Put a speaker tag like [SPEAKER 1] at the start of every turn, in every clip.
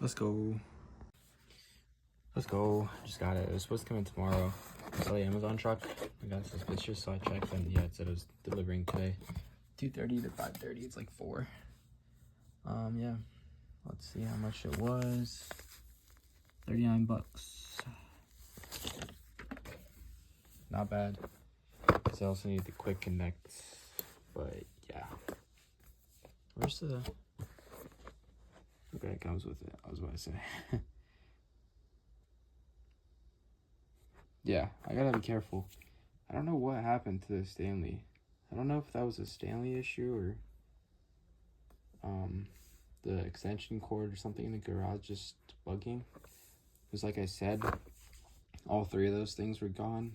[SPEAKER 1] Let's go. Let's go. Just got it. It was supposed to come in tomorrow. I saw the Amazon truck. I got suspicious, so I checked, and yeah, it said it was delivering today. 2:30 to 5:30. It's like 4. Yeah. Let's see how much it was. 39 bucks. Not bad. Because I also need the quick connect. But yeah. Where's the... Okay, it comes with it. I was about to say. Yeah, I gotta be careful. I don't know what happened to the Stanley. I don't know if that was a Stanley issue or the extension cord or something in the garage just bugging. Because like I said, all 3 of those things were gone.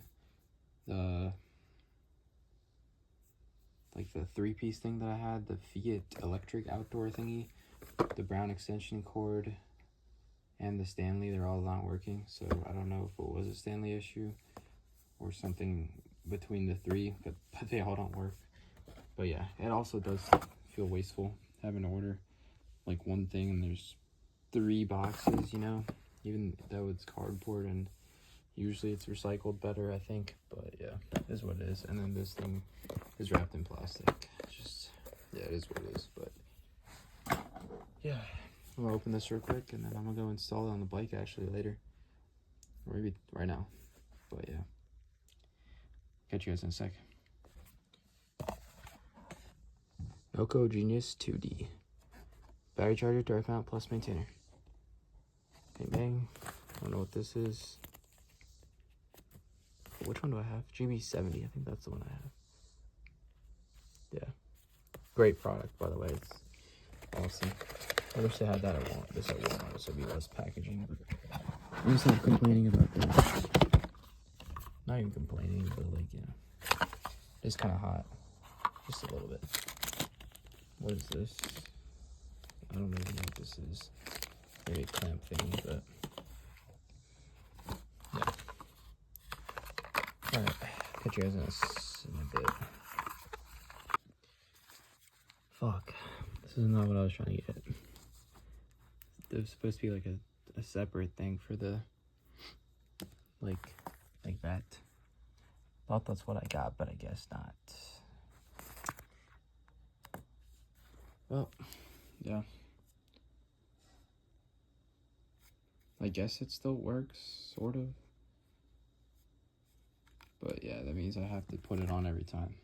[SPEAKER 1] The 3-piece thing that I had, the Fiat electric outdoor thingy, the brown extension cord, and the Stanley, they're all not working. So I don't know if it was a Stanley issue or something between the 3, but they all don't work. But yeah, it also does feel wasteful having to order like one thing and there's 3 boxes, you know, even though it's cardboard and usually it's recycled better, I think. But yeah, it is what it is. And then this thing is wrapped in plastic. It's just, yeah, it is what it is. But yeah, I'm gonna open this real quick and then I'm gonna go install it on the bike actually later, or maybe right now. But yeah, catch you guys in a sec. Noco Genius 2D battery charger, direct mount plus maintainer. Bang bang. I don't know what this is. Which one do I have? GB70. I think that's the one I have. Yeah, great product, by the way. It's awesome. I wish they had that at Walmart. This at Walmart, this would be less packaging. But I'm just not complaining about that. Not even complaining, but like, you know, it's kind of hot, just a little bit. What is this? I don't even know what this is. Maybe a clamp thing, but yeah. All right, catch you guys in a bit. Fuck, this is not what I was trying to get. There's supposed to be like a separate thing for the like that. Thought that's what I got, but I guess not. Well, yeah. I guess it still works, sort of. But yeah, that means I have to put it on every time.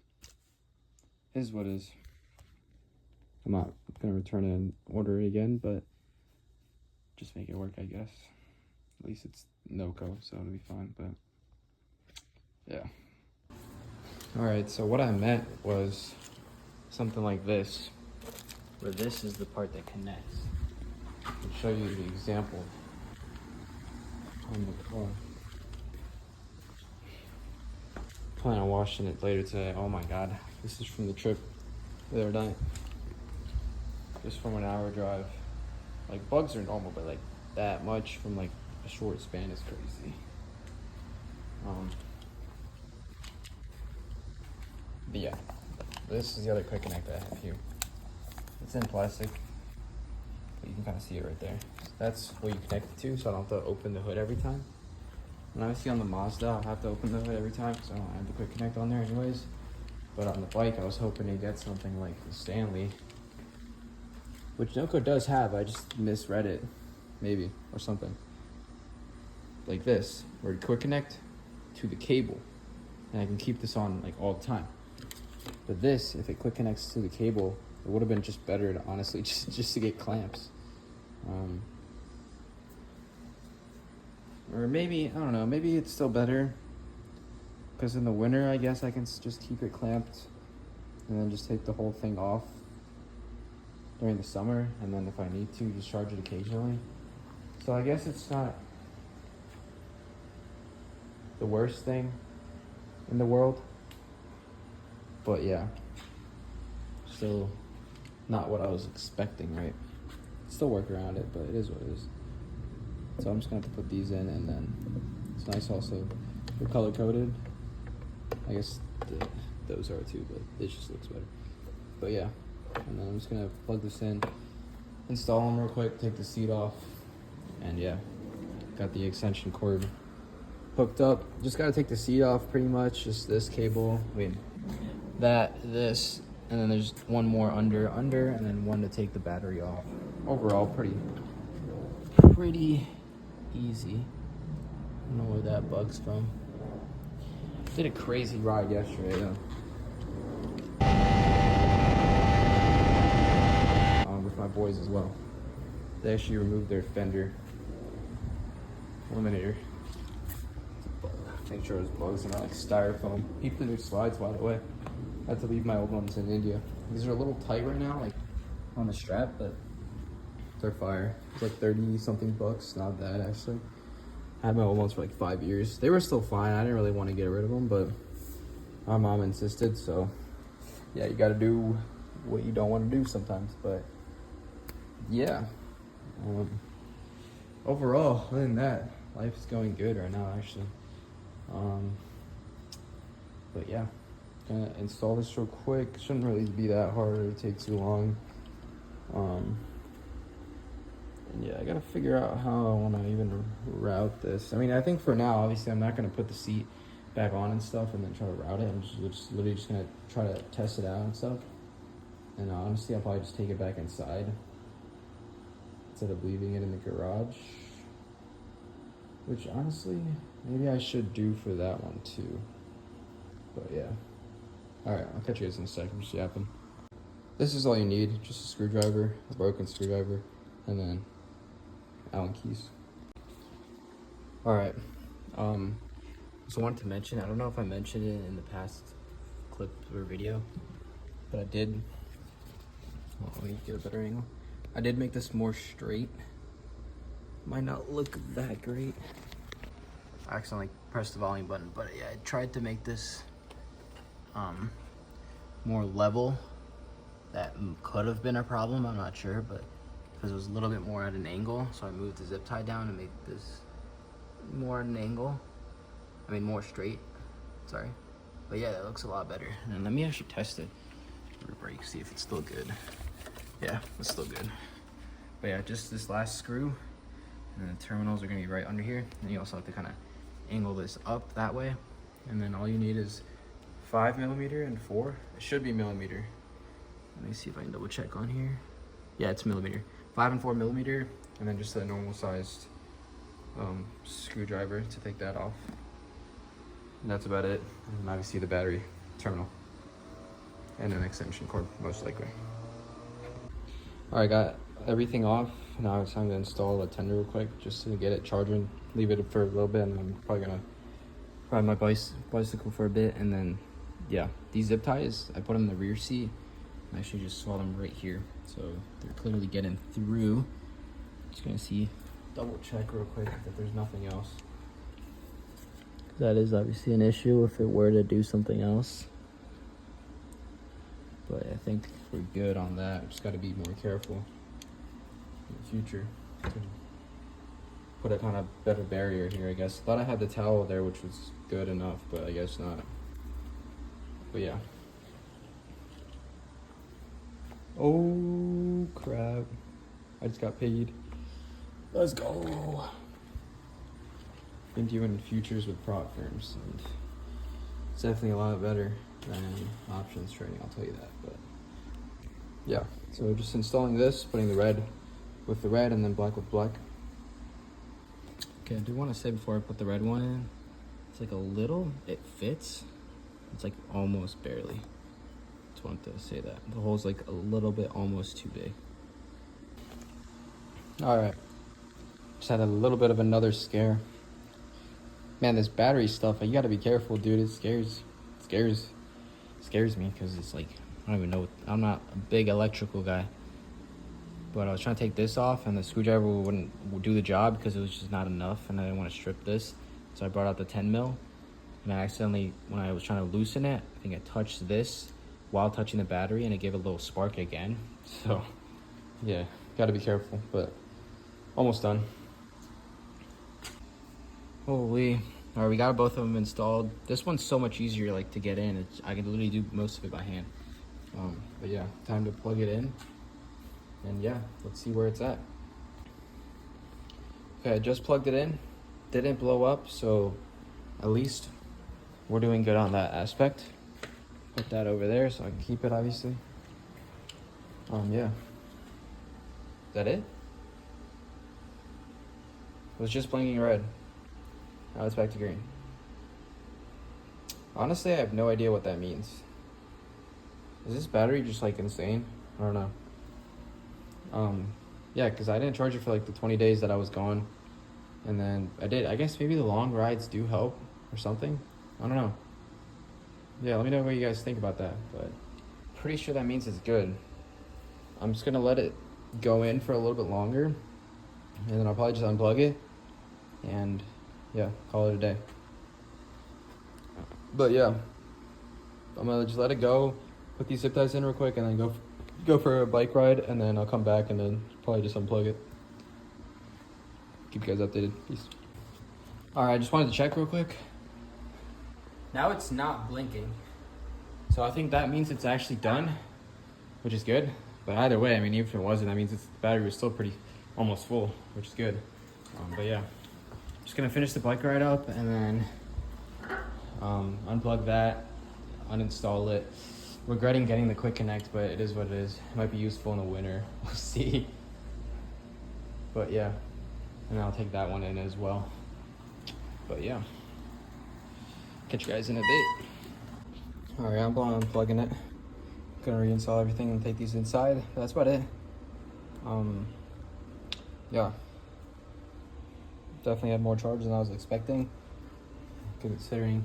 [SPEAKER 1] Is what is. I'm not gonna return it and order it again, but just make it work, I guess. At least it's noco, so it'll be fine, but yeah. Alright, so what I meant was something like this, where this is the part that connects. I'll show you the example on the car. Plan on washing it later today. Oh my god, this is from the trip the other night. Just from an hour drive. Like, bugs are normal, but like that much from like a short span is crazy. But yeah, this is the other quick connect I have here. It's in plastic, but you can kind of see it right there. So that's what you connect it to, so I don't have to open the hood every time. When I see on the Mazda, I'll have to open the hood every time because I don't have the quick connect on there anyways. But on the bike, I was hoping to get something like the Stanley, which noco does have. I just misread it, maybe, or something. Like this, where you quick connect to the cable, and I can keep this on like all the time. But this, if it quick connects to the cable, it would have been just better to honestly just to get clamps. Or maybe, I don't know, maybe it's still better because in the winter, I guess I can just keep it clamped and then just take the whole thing off during the summer, and then if I need to, just charge it occasionally. So I guess it's not the worst thing in the world, but yeah, still not what I was expecting, right? Still work around it, but it is what it is. So I'm just gonna have to put these in, and then it's nice also. They're color coded. I guess those are too, but it just looks better. But yeah, and then I'm just gonna plug this in, install them real quick, take the seat off, And yeah, got the extension cord hooked up. Just gotta take the seat off pretty much, just this cable. Wait, this, and then there's one more under, and then one to take the battery off. Overall, pretty easy. I don't know where that bug's from. Did a crazy ride yesterday though. With my boys as well. They actually removed their fender eliminator. Make sure there's bugs and not like styrofoam. Keep the new slides, by the way. I had to leave my old ones in India. These are a little tight right now, like on the strap, but they're fire. It's like 30 something bucks, not bad actually. I had my old ones for like 5 years. They were still fine. I didn't really want to get rid of them, but my mom insisted, so yeah, you gotta do what you don't want to do sometimes. But yeah, overall, other than that, life is going good right now actually. But yeah, gonna install this real quick. Shouldn't really be that hard or take too long. And yeah, I gotta figure out how I want to even route this. I mean, I think for now, obviously, I'm not gonna put the seat back on and stuff and then try to route it. I'm just literally just gonna try to test it out and stuff. And honestly, I'll probably just take it back inside instead of leaving it in the garage. Which honestly, maybe I should do for that one too. But yeah. Alright, I'll catch you guys in a second. I'm just yapping. This is all you need. Just a screwdriver, a broken screwdriver, and then Allen keys. Alright. So I wanted to mention, I don't know if I mentioned it in the past clip or video, but I did. Oh, let me get a better angle. I did make this more straight. Might not look that great. I accidentally pressed the volume button, but yeah, I tried to make this more level. That could have been a problem, I'm not sure, but because it was a little bit more at an angle, so I moved the zip tie down to make this more at an angle. I mean, more straight, sorry. But yeah, that looks a lot better. And let me actually test it. Rear brake, see if it's still good. Yeah, it's still good. But yeah, just this last screw, and the terminals are gonna be right under here. And you also have to kind of angle this up that way. And then all you need is 5mm and 4. It should be millimeter. Let me see if I can double check on here. Yeah, it's millimeter. 5 and 4mm, and then just a normal sized screwdriver to take that off. And that's about it. And obviously the battery terminal and an extension cord, most likely. All right, got everything off. Now it's time to install a tender real quick, just to get it charging. Leave it for a little bit, and I'm probably gonna ride my bicycle for a bit, and then yeah, these zip ties I put them in the rear seat. I actually just saw them right here, so they're clearly getting through. Just gonna see, double check real quick that there's nothing else. That is obviously an issue if it were to do something else. But I think we're good on that. Just got to be more careful in the future. Put a kind of better barrier here, I guess. Thought I had the towel there, which was good enough, but I guess not. But yeah. Oh crap. I just got paid. Let's go. Been doing futures with prop firms, and it's definitely a lot better than options trading, I'll tell you that. But yeah, so just installing this, putting the red with the red and then black with black. Okay, I do want to say before I put the red one in, it's like a little, it fits. It's like almost barely. Just wanted to say that. The hole's like a little bit almost too big. All right, just had a little bit of another scare. Man, this battery stuff, you gotta be careful, dude. It scares me, because it's like, I don't even know. I'm not a big electrical guy, but I was trying to take this off, and the screwdriver wouldn't do the job because it was just not enough, and I didn't want to strip this. So I brought out the 10mm, and I accidentally, when I was trying to loosen it, I think I touched this while touching the battery, and it gave a little spark again. So yeah, gotta be careful, but almost done. Holy. All right, we got both of them installed. This one's so much easier, like, to get in. I can literally do most of it by hand. But yeah, time to plug it in. And yeah, let's see where it's at. Okay, I just plugged it in. Didn't blow up, so at least we're doing good on that aspect. Put that over there so I can keep it, obviously. Yeah. Is that it? It was just blinking red. Now it's back to green. Honestly, I have no idea what that means. Is this battery just like insane? I don't know. Yeah, because I didn't charge it for like the 20 days that I was gone. And then I did. I guess maybe the long rides do help or something. I don't know. Yeah, let me know what you guys think about that. But pretty sure that means it's good. I'm just going to let it go in for a little bit longer. And then I'll probably just unplug it. And yeah, call it a day. But yeah, I'm going to just let it go. Put these zip ties in real quick and then go for a bike ride, and then I'll come back and then probably just unplug it. Keep you guys updated. Peace. All right, I just wanted to check real quick. Now it's not blinking, so I think that means it's actually done, which is good. But either way, I mean, even if it wasn't, that means the battery was still pretty almost full, which is good. But yeah, just gonna finish the bike ride up and then unplug that, uninstall it. Regretting getting the quick connect, but it is what it is. It might be useful in the winter. We'll see. But yeah, and I'll take that one in as well. But yeah, catch you guys in a bit. All right, I'm unplugging it. Gonna reinstall everything and take these inside. That's about it. Yeah, definitely had more charge than I was expecting, considering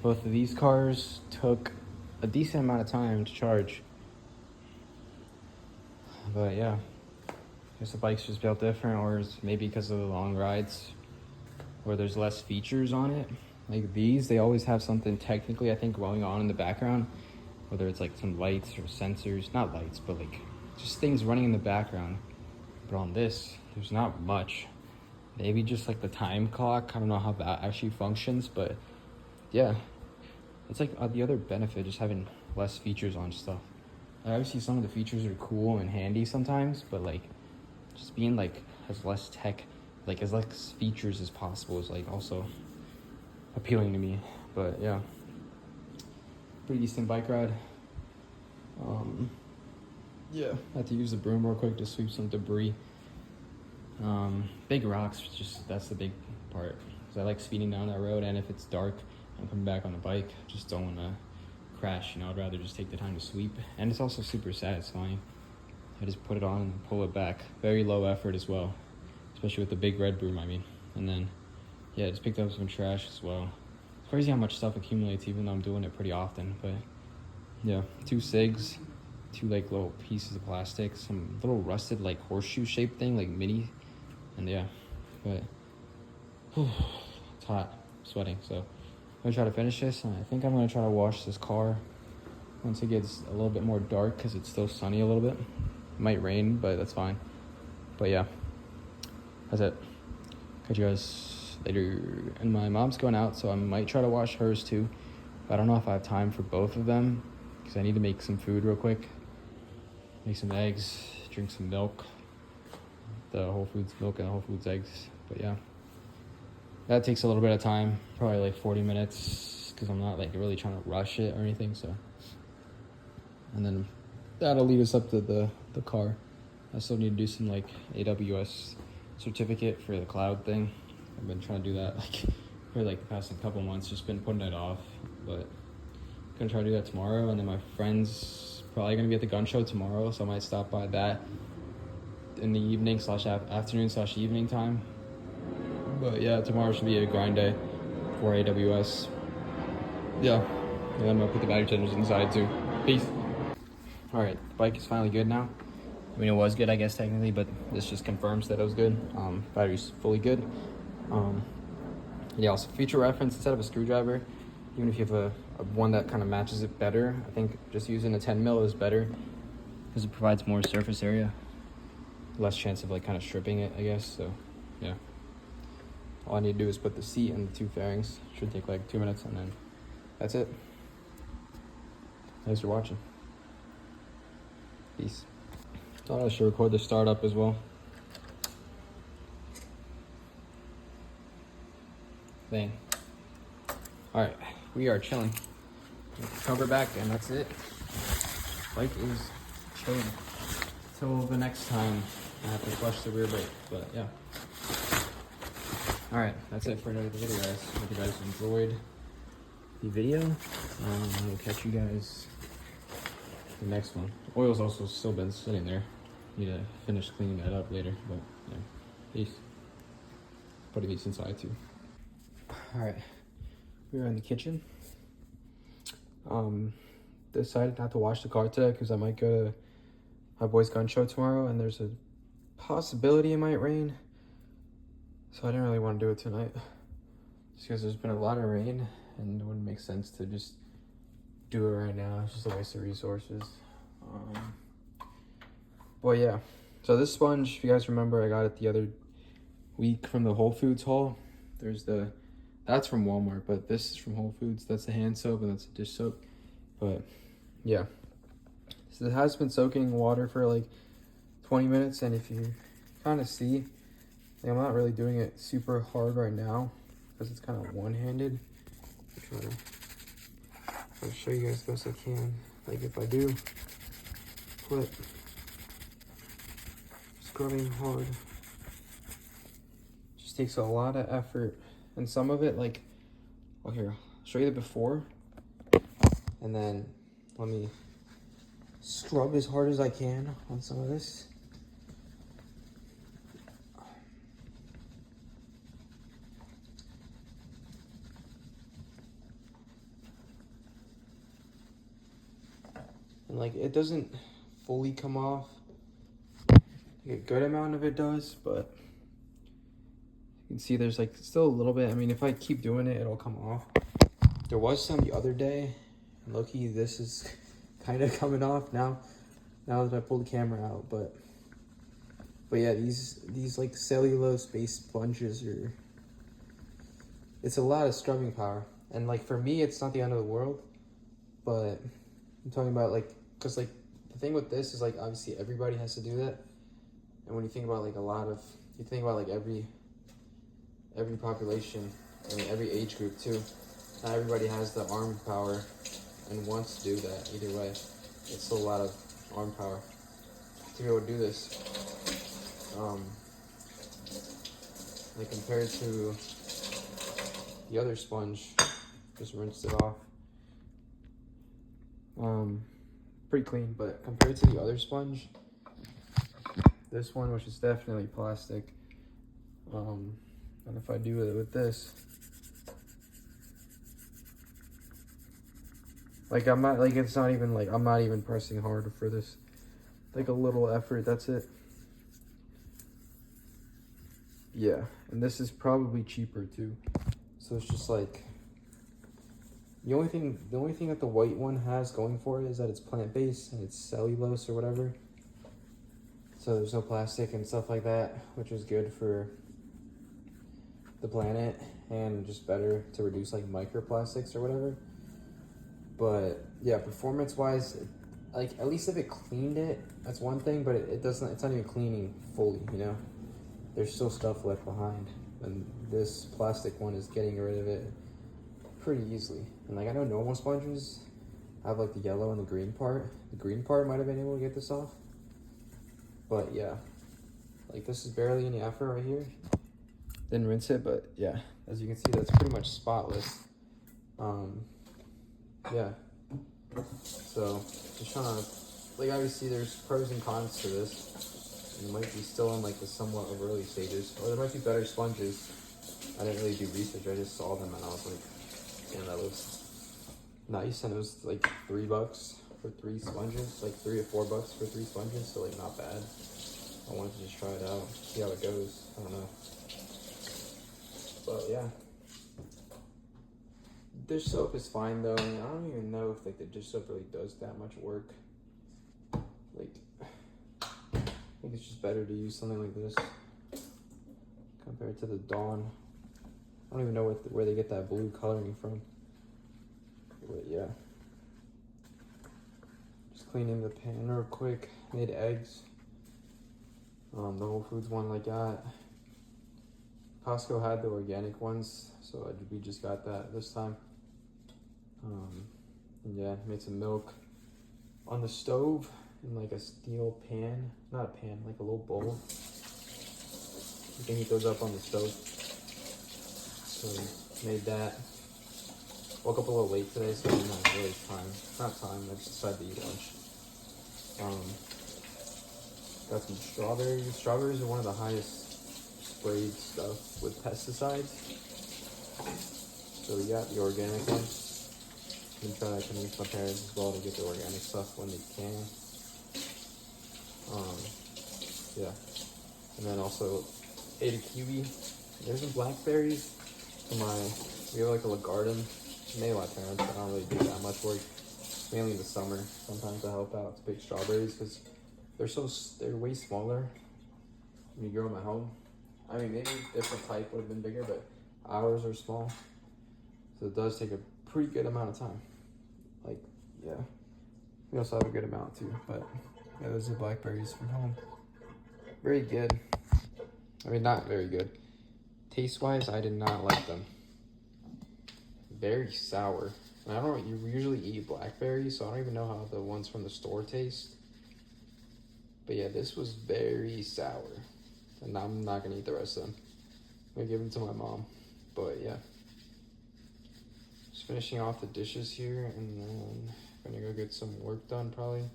[SPEAKER 1] both of these cars took a decent amount of time to charge. But yeah, I guess the bike's just built different, or maybe because of the long rides where there's less features on it. Like these, they always have something technically, I think, going on in the background, whether it's like some lights or sensors, not lights, but like just things running in the background. But on this, there's not much. Maybe just like the time clock. I don't know how that actually functions, but yeah. It's like the other benefit, just having less features on stuff. Obviously, some of the features are cool and handy sometimes, but like just being like as less tech, like as less features as possible is like also appealing to me. But yeah, pretty decent bike ride. Yeah, I had to use the broom real quick to sweep some debris. Big rocks, just that's the big part. Cause I like speeding down that road, and if it's dark, I'm coming back on the bike. Just don't want to crash, you know. I'd rather just take the time to sweep, and it's also super satisfying. I just put it on and pull it back. Very low effort as well, especially with the big red broom, I mean. And then, yeah, just picked up some trash as well. It's crazy how much stuff accumulates, even though I'm doing it pretty often. But yeah, 2 cigs, 2 like little pieces of plastic, some little rusted like horseshoe shaped thing, like mini, and yeah. But it's hot, I'm sweating, so I'm gonna try to finish this, and I think I'm gonna try to wash this car once it gets a little bit more dark, because it's still sunny a little bit. It might rain, but that's fine. But yeah, that's it. Catch you guys later. And my mom's going out, so I might try to wash hers too. But I don't know if I have time for both of them, because I need to make some food real quick. Make some eggs, drink some milk. The Whole Foods milk and the Whole Foods eggs. But yeah, that takes a little bit of time, probably like 40 minutes, because I'm not like really trying to rush it or anything. So, and then that'll lead us up to the car. I still need to do some like AWS certificate for the cloud thing. I've been trying to do that like for like the past couple months, just been putting it off, but gonna try to do that tomorrow. And then my friend's probably gonna be at the gun show tomorrow, so I might stop by that in the evening / afternoon / evening time. But yeah, tomorrow should be a grind day for AWS. Yeah, and I'm gonna put the battery chargers inside too. Peace. All right, the bike is finally good now. I mean, it was good, I guess, technically, but this just confirms that it was good. Battery's fully good. Yeah, also future reference, instead of a screwdriver, even if you have a one that kind of matches it better, I think just using a 10 mil is better, because it provides more surface area. Less chance of like kind of stripping it, I guess, so yeah. All I need to do is put the seat and the 2 fairings. Should take like 2 minutes, and then that's it. Thanks for watching. Peace. Thought I should record the startup as well. thing. All right, we are chilling. Cover back, and that's it. Bike is chilling. Till the next time I have to flush the rear brake, but yeah. All right, that's it for another video, guys. Hope you guys enjoyed the video. I will catch you guys the next one. Oil's also still been sitting there. Need to finish cleaning that up later, but yeah. Peace. Put a piece inside too. All right, we are in the kitchen. Decided not to wash the car today because I might go to my boy's gun show tomorrow, and there's a possibility it might rain. So I didn't really want to do it tonight, just because there's been a lot of rain, and it wouldn't make sense to just do it right now. It's just a waste of resources. But yeah, so this sponge, if you guys remember, I got it the other week from the Whole Foods haul. That's from Walmart, but this is from Whole Foods. That's the hand soap, and that's the dish soap. But yeah, so it has been soaking in water for like 20 minutes, and if you kind of see, like, I'm not really doing it super hard right now because it's kind of one-handed. I'll try to show you guys the best I can. Like, if I do put scrubbing hard, just takes a lot of effort, and some of it, like, well, here, I'll show you the before, and then let me scrub as hard as I can on some of this. And like, it doesn't fully come off. Like, a good amount of it does, but you can see there's like still a little bit. I mean, if I keep doing it, it'll come off. There was some the other day, and low-key, this is kind of coming off now that I pulled the camera out. But yeah, these like cellulose-based sponges it's a lot of scrubbing power. And like, for me, it's not the end of the world, but I'm talking about, like, because like the thing with this is, like, obviously everybody has to do that. And when you think about like you think about like every population, I mean every age group too, not everybody has the arm power and wants to do that. Either way, it's still a lot of arm power to be able to do this. Like, compared to the other sponge, just rinsed it off. Pretty clean, but compared to the other sponge, this one, which is definitely plastic, and if I do it with this, like, I'm not, like, it's not even, like, I'm not even pressing hard for this, like, a little effort, that's it. Yeah, and this is probably cheaper too, so it's just like, the only thing that the white one has going for it is that it's plant-based and it's cellulose or whatever. So there's no plastic and stuff like that, which is good for the planet and just better to reduce like microplastics or whatever. But yeah, performance-wise, like, at least if it cleaned it, that's one thing, but it's not even cleaning fully, you know? There's still stuff left behind, and this plastic one is getting rid of it pretty easily. And like, I know normal sponges have like the yellow and the green part. The green part might have been able to get this off, but yeah, like, this is barely any effort right here. Didn't rinse it, but yeah, as you can see, that's pretty much spotless. Yeah, so just trying to, like, obviously there's pros and cons to this. It might be still in like the somewhat of early stages, or there might be better sponges. I didn't really do research, I just saw them and I was like, damn, that looks nice. And it was like $3 for 3 sponges, like $3 or $4 for 3 sponges, so like, not bad. I wanted to just try it out, see how it goes. I don't know, but yeah, dish soap is fine though. I mean, I don't even know if like the dish soap really does that much work. Like, I think it's just better to use something like this compared to the Dawn. I don't even know where they get that blue coloring from. But yeah, just cleaning the pan real quick. Made eggs. The Whole Foods one I got. Costco had the organic ones, so we just got that this time. And yeah, made some milk on the stove in like a steel pan, not a pan, like a little bowl. You can heat those up on the stove. So made that. Woke up a little late today, so I didn't have really time. Not time, I just decided to eat lunch. Got some strawberries. Strawberries are one of the highest sprayed stuff with pesticides. So we got the organic ones. I'm trying to convince my parents as well to get the organic stuff when they can. Yeah. And then also ate a kiwi. There's some blackberries. We have like a little garden. Mainly my parents, I don't really do that much work. Mainly in the summer. Sometimes I help out to pick strawberries because they're way smaller when you grow them at home. I mean, maybe a different type would have been bigger, but ours are small. So it does take a pretty good amount of time. Like, yeah. We also have a good amount too, but yeah, those are blackberries from home. Very good. I mean, not very good. Taste-wise, I did not like them. Very sour. And I don't usually eat blackberries, so I don't even know how the ones from the store taste. But yeah, this was very sour. And I'm not gonna eat the rest of them. I'm gonna give them to my mom. But yeah. Just finishing off the dishes here, and then gonna go get some work done probably.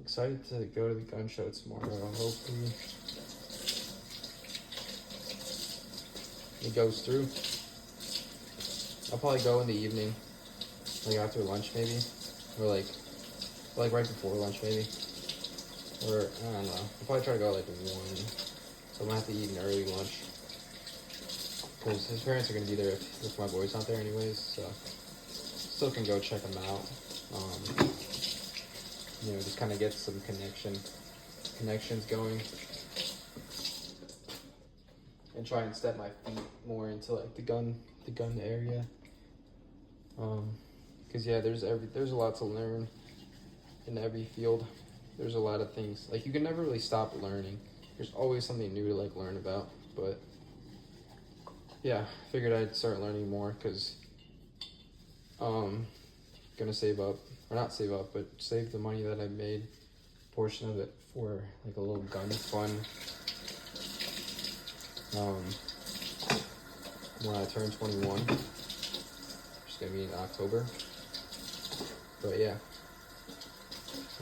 [SPEAKER 1] Excited to go to the gun show tomorrow. Hopefully it goes through. I'll probably go in the evening, like after lunch maybe, or like right before lunch maybe, or I don't know. I'll probably try to go like 1, so I'm gonna have to eat an early lunch because his parents are gonna be there if my boy's not there anyways. So still can go check them out. You know, just kind of get some connections going, and try and step my feet more into like the gun area. Because yeah, there's a lot to learn in every field. There's a lot of things, like you can never really stop learning. There's always something new to like learn about. But yeah, figured I'd start learning more because gonna save up, or not save up, but save the money that I made, portion of it, for like a little gun fund when I turn 21, which is gonna be in October. But yeah,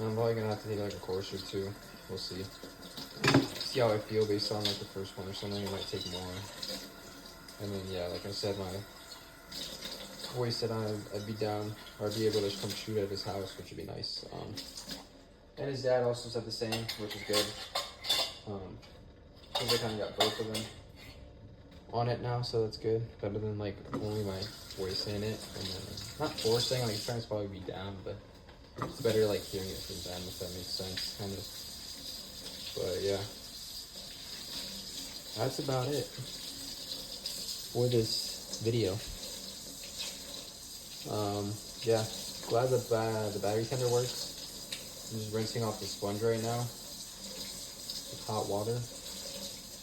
[SPEAKER 1] I'm probably gonna have to take like a course or two. We'll see how I feel based on like the first one or something. I might take more. And then yeah, like I said, my boy said I'd be down, or I'd be able to come shoot at his house, which would be nice. And his dad also said the same, which is good. I think I kind of got both of them on it now, so that's good. Better than like only my boy saying it, and then not forcing. Like his parents probably be down, but it's better like hearing it from them, if that makes sense, kind of. But yeah, that's about it for this video. Yeah, glad that the battery tender works. I'm just rinsing off the sponge right now with hot water.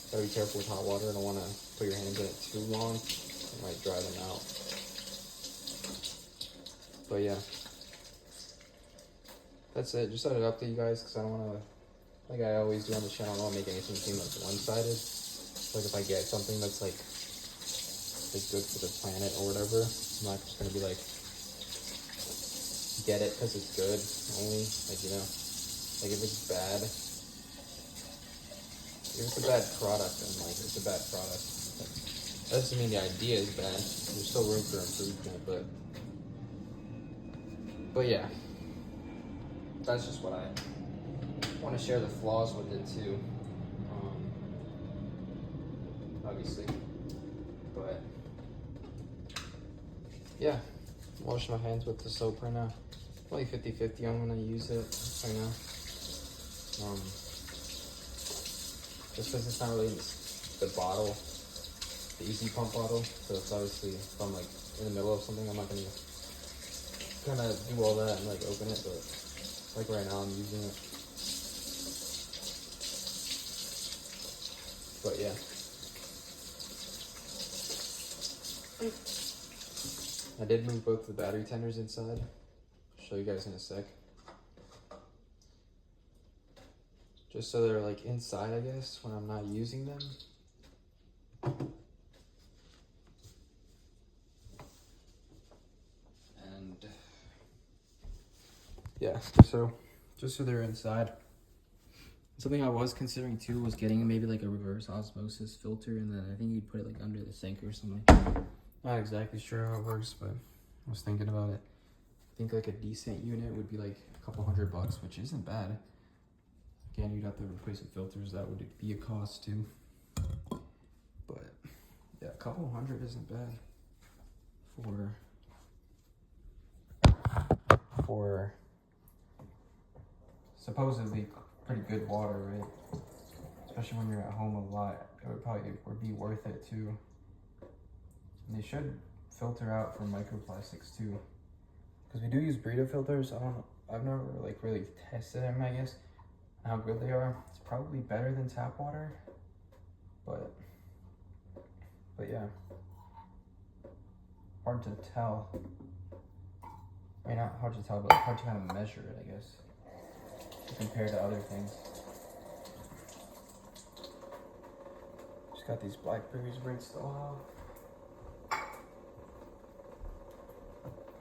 [SPEAKER 1] Gotta be careful with hot water. I don't want to put your hands in it too long. It might dry them out. But yeah, that's it. Just thought I'd update you guys because I don't want to, like I always do on the channel, I don't want to make anything seem like one-sided. Like if I get something that's like good for the planet or whatever, I'm not just gonna be like, get it because it's good only. Like, you know, like if it's bad, if it's a bad product, then like it's a bad product. That doesn't mean the idea is bad. There's still room for improvement, but yeah, that's just what I want to share the flaws with it too. Obviously, but yeah, I'm washing my hands with the soap right now. Only 50-50 I'm gonna use it right now. Just because it's not really in the bottle, the easy pump bottle, so it's obviously, if I'm like in the middle of something, I'm not gonna kind of do all that and like open it, but like right now I'm using it. But yeah, I did move both the battery tenders inside. I'll show you guys in a sec. Just so they're like inside, I guess, when I'm not using them. And yeah, just so they're inside. Something I was considering too was getting maybe like a reverse osmosis filter, and then I think you'd put it like under the sink or something. Not exactly sure how it works, but I was thinking about it. I think like a decent unit would be like a couple $100, which isn't bad. Again, you'd have to replace the filters. That would be a cost too. But yeah, a couple $100 isn't bad for supposedly pretty good water, right? Especially when you're at home a lot, it would be worth it too. And they should filter out for microplastics too, because we do use Brita filters. I've never like really tested them, I guess, how good they are. It's probably better than tap water, but yeah, hard to tell. I mean, not hard to tell, but hard to kind of measure it, I guess, compared to other things. Just got these blackberries rinsed off.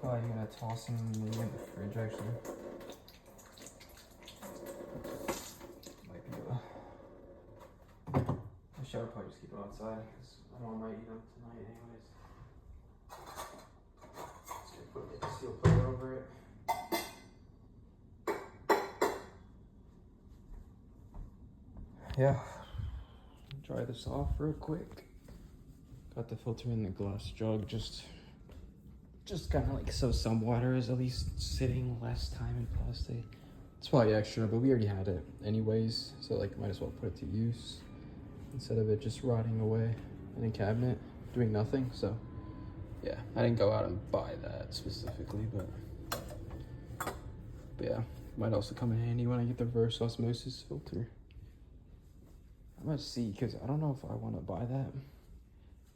[SPEAKER 1] Probably gonna toss them maybe in the fridge actually. Might be I should probably just keep them outside because I know I might eat them tonight anyways. Just gonna put like a steel plate over it. Yeah, dry this off real quick. Got the filter in the glass jug, just kind of like so some water is at least sitting less time in plastic. It's probably extra, but we already had it anyways, so like might as well put it to use instead of it just rotting away in a cabinet doing nothing. So yeah, I didn't go out and buy that specifically, but yeah, might also come in handy when I get the reverse osmosis filter. I'm gonna see, because I don't know if I want to buy that,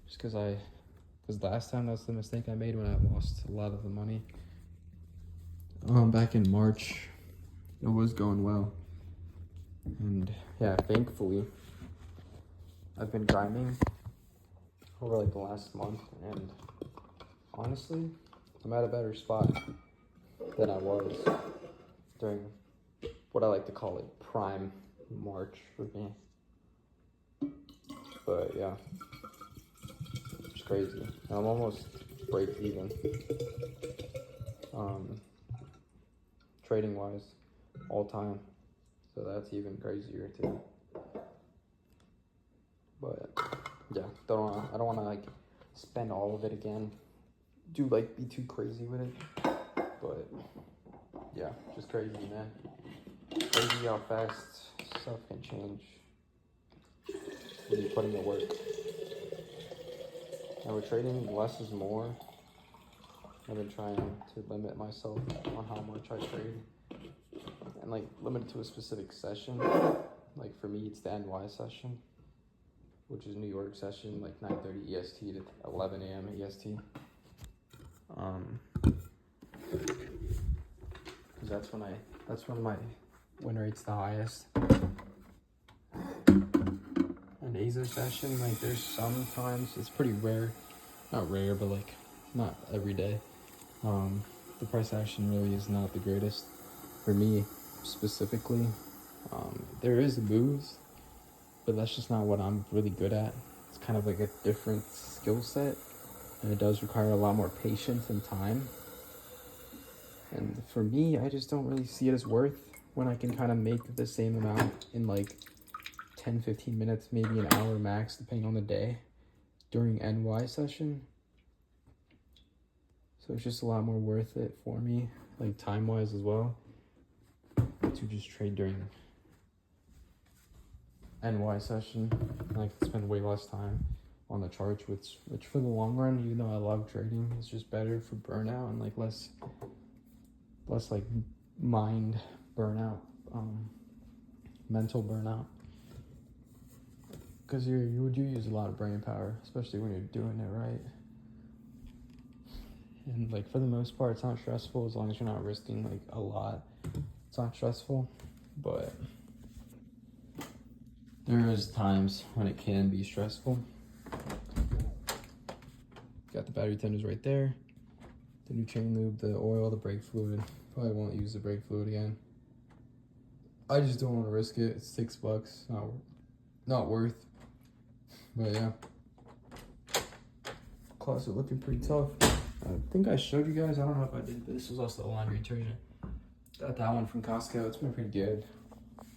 [SPEAKER 1] just because last time that's the mistake I made when I lost a lot of the money. Back in March, it was going well, and yeah, thankfully I've been grinding over like the last month, and honestly, I'm at a better spot than I was during what I like to call like prime March for me. But yeah, it's crazy. I'm almost break even, trading wise, all time. So that's even crazier too. But yeah, I don't wanna like spend all of it again. Be too crazy with it. But yeah, just crazy, man. Crazy how fast stuff can change when you put in the work. And we're trading less is more. I've been trying to limit myself on how much I trade, and like limit it to a specific session. Like for me, it's the NY session, which is New York session, like 9:30 EST to 11 a.m. EST. Because that's when my win rate's the highest. An Asia session, like there's sometimes, it's pretty rare, not rare, but like not every day. The price action really is not the greatest for me specifically. There is moves, but that's just not what I'm really good at. It's kind of like a different skill set, and it does require a lot more patience and time. And for me, I just don't really see it as worth when I can kind of make the same amount in like 10-15 minutes, maybe an hour max, depending on the day, during NY session. So it's just a lot more worth it for me, like time-wise as well, to just trade during NY session. And I can spend way less time on the charts, which for the long run, even though I love trading, it's just better for burnout and like less like mind burnout, mental burnout. Because you use a lot of brain power, especially when you're doing it right. And like for the most part, it's not stressful as long as you're not risking like a lot. It's not stressful, but there is times when it can be stressful. Got the battery tenders right there. The new chain lube, the oil, the brake fluid. Probably won't use the brake fluid again. I just don't want to risk it. It's $6. Not worth. But yeah. Closet looking pretty tough. I think I showed you guys. I don't know if I did, but this was also the laundry detergent. Got that one from Costco. It's been pretty good.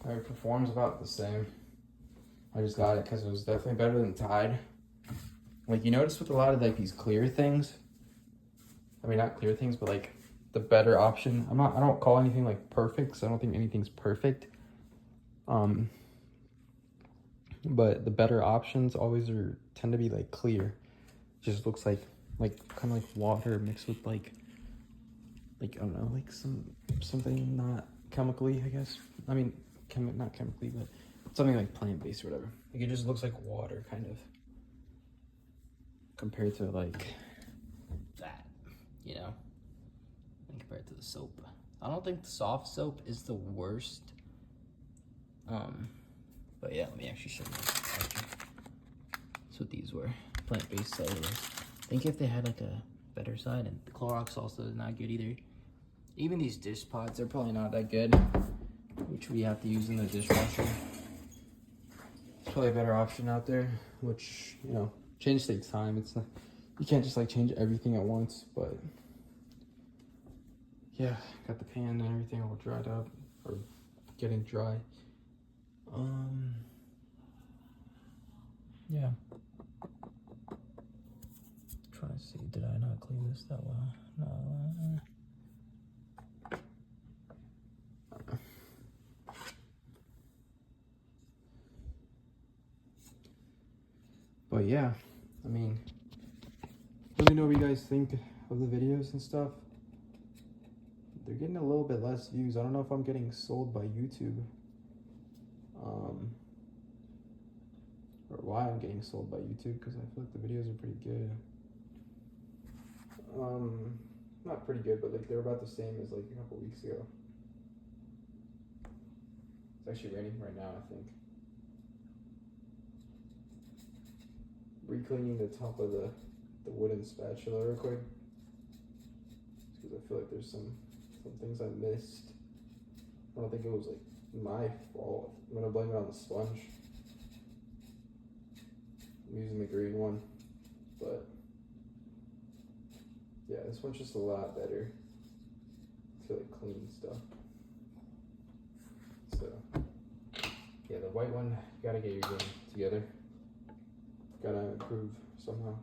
[SPEAKER 1] It performs about the same. I just got it because it was definitely better than Tide. Like, you notice with a lot of like these clear things, I mean not clear things, but like the better option. I don't call anything like perfect because I don't think anything's perfect. But the better options always tend to be like clear. Just looks like kind of like water mixed with like I don't know, like something not chemically, I guess. I mean, not chemically, but something like plant-based or whatever. Like it just looks like water kind of compared to like that, you know, and compared to the soap. I don't think the soft soap is the worst. But yeah, let me actually show you. That's what these were, plant-based cellulose. I think if they had like a better side, and the Clorox also is not good either. Even these dish pods, they're probably not that good, which we have to use in the dishwasher. It's probably a better option out there, which, you know, change takes time. It's not, you can't just like change everything at once, but yeah, got the pan and everything all dried up, or getting dry. Yeah. Trying to see, did I not clean this that well? No. But yeah, I mean, let me know what you guys think of the videos and stuff. They're getting a little bit less views. I don't know if I'm getting sold by YouTube. Or why I'm getting sold by YouTube, because I feel like the videos are pretty good. Not pretty good, but like they're about the same as like a couple weeks ago. It's actually raining right now, I think. Re-cleaning the top of the wooden spatula real quick, because I feel like there's some things I missed. I don't think it was like my fault. I'm gonna blame it on the sponge. I'm using the green one, but yeah, this one's just a lot better to like clean stuff. So yeah, the white one, you gotta get your game together. Gotta improve somehow.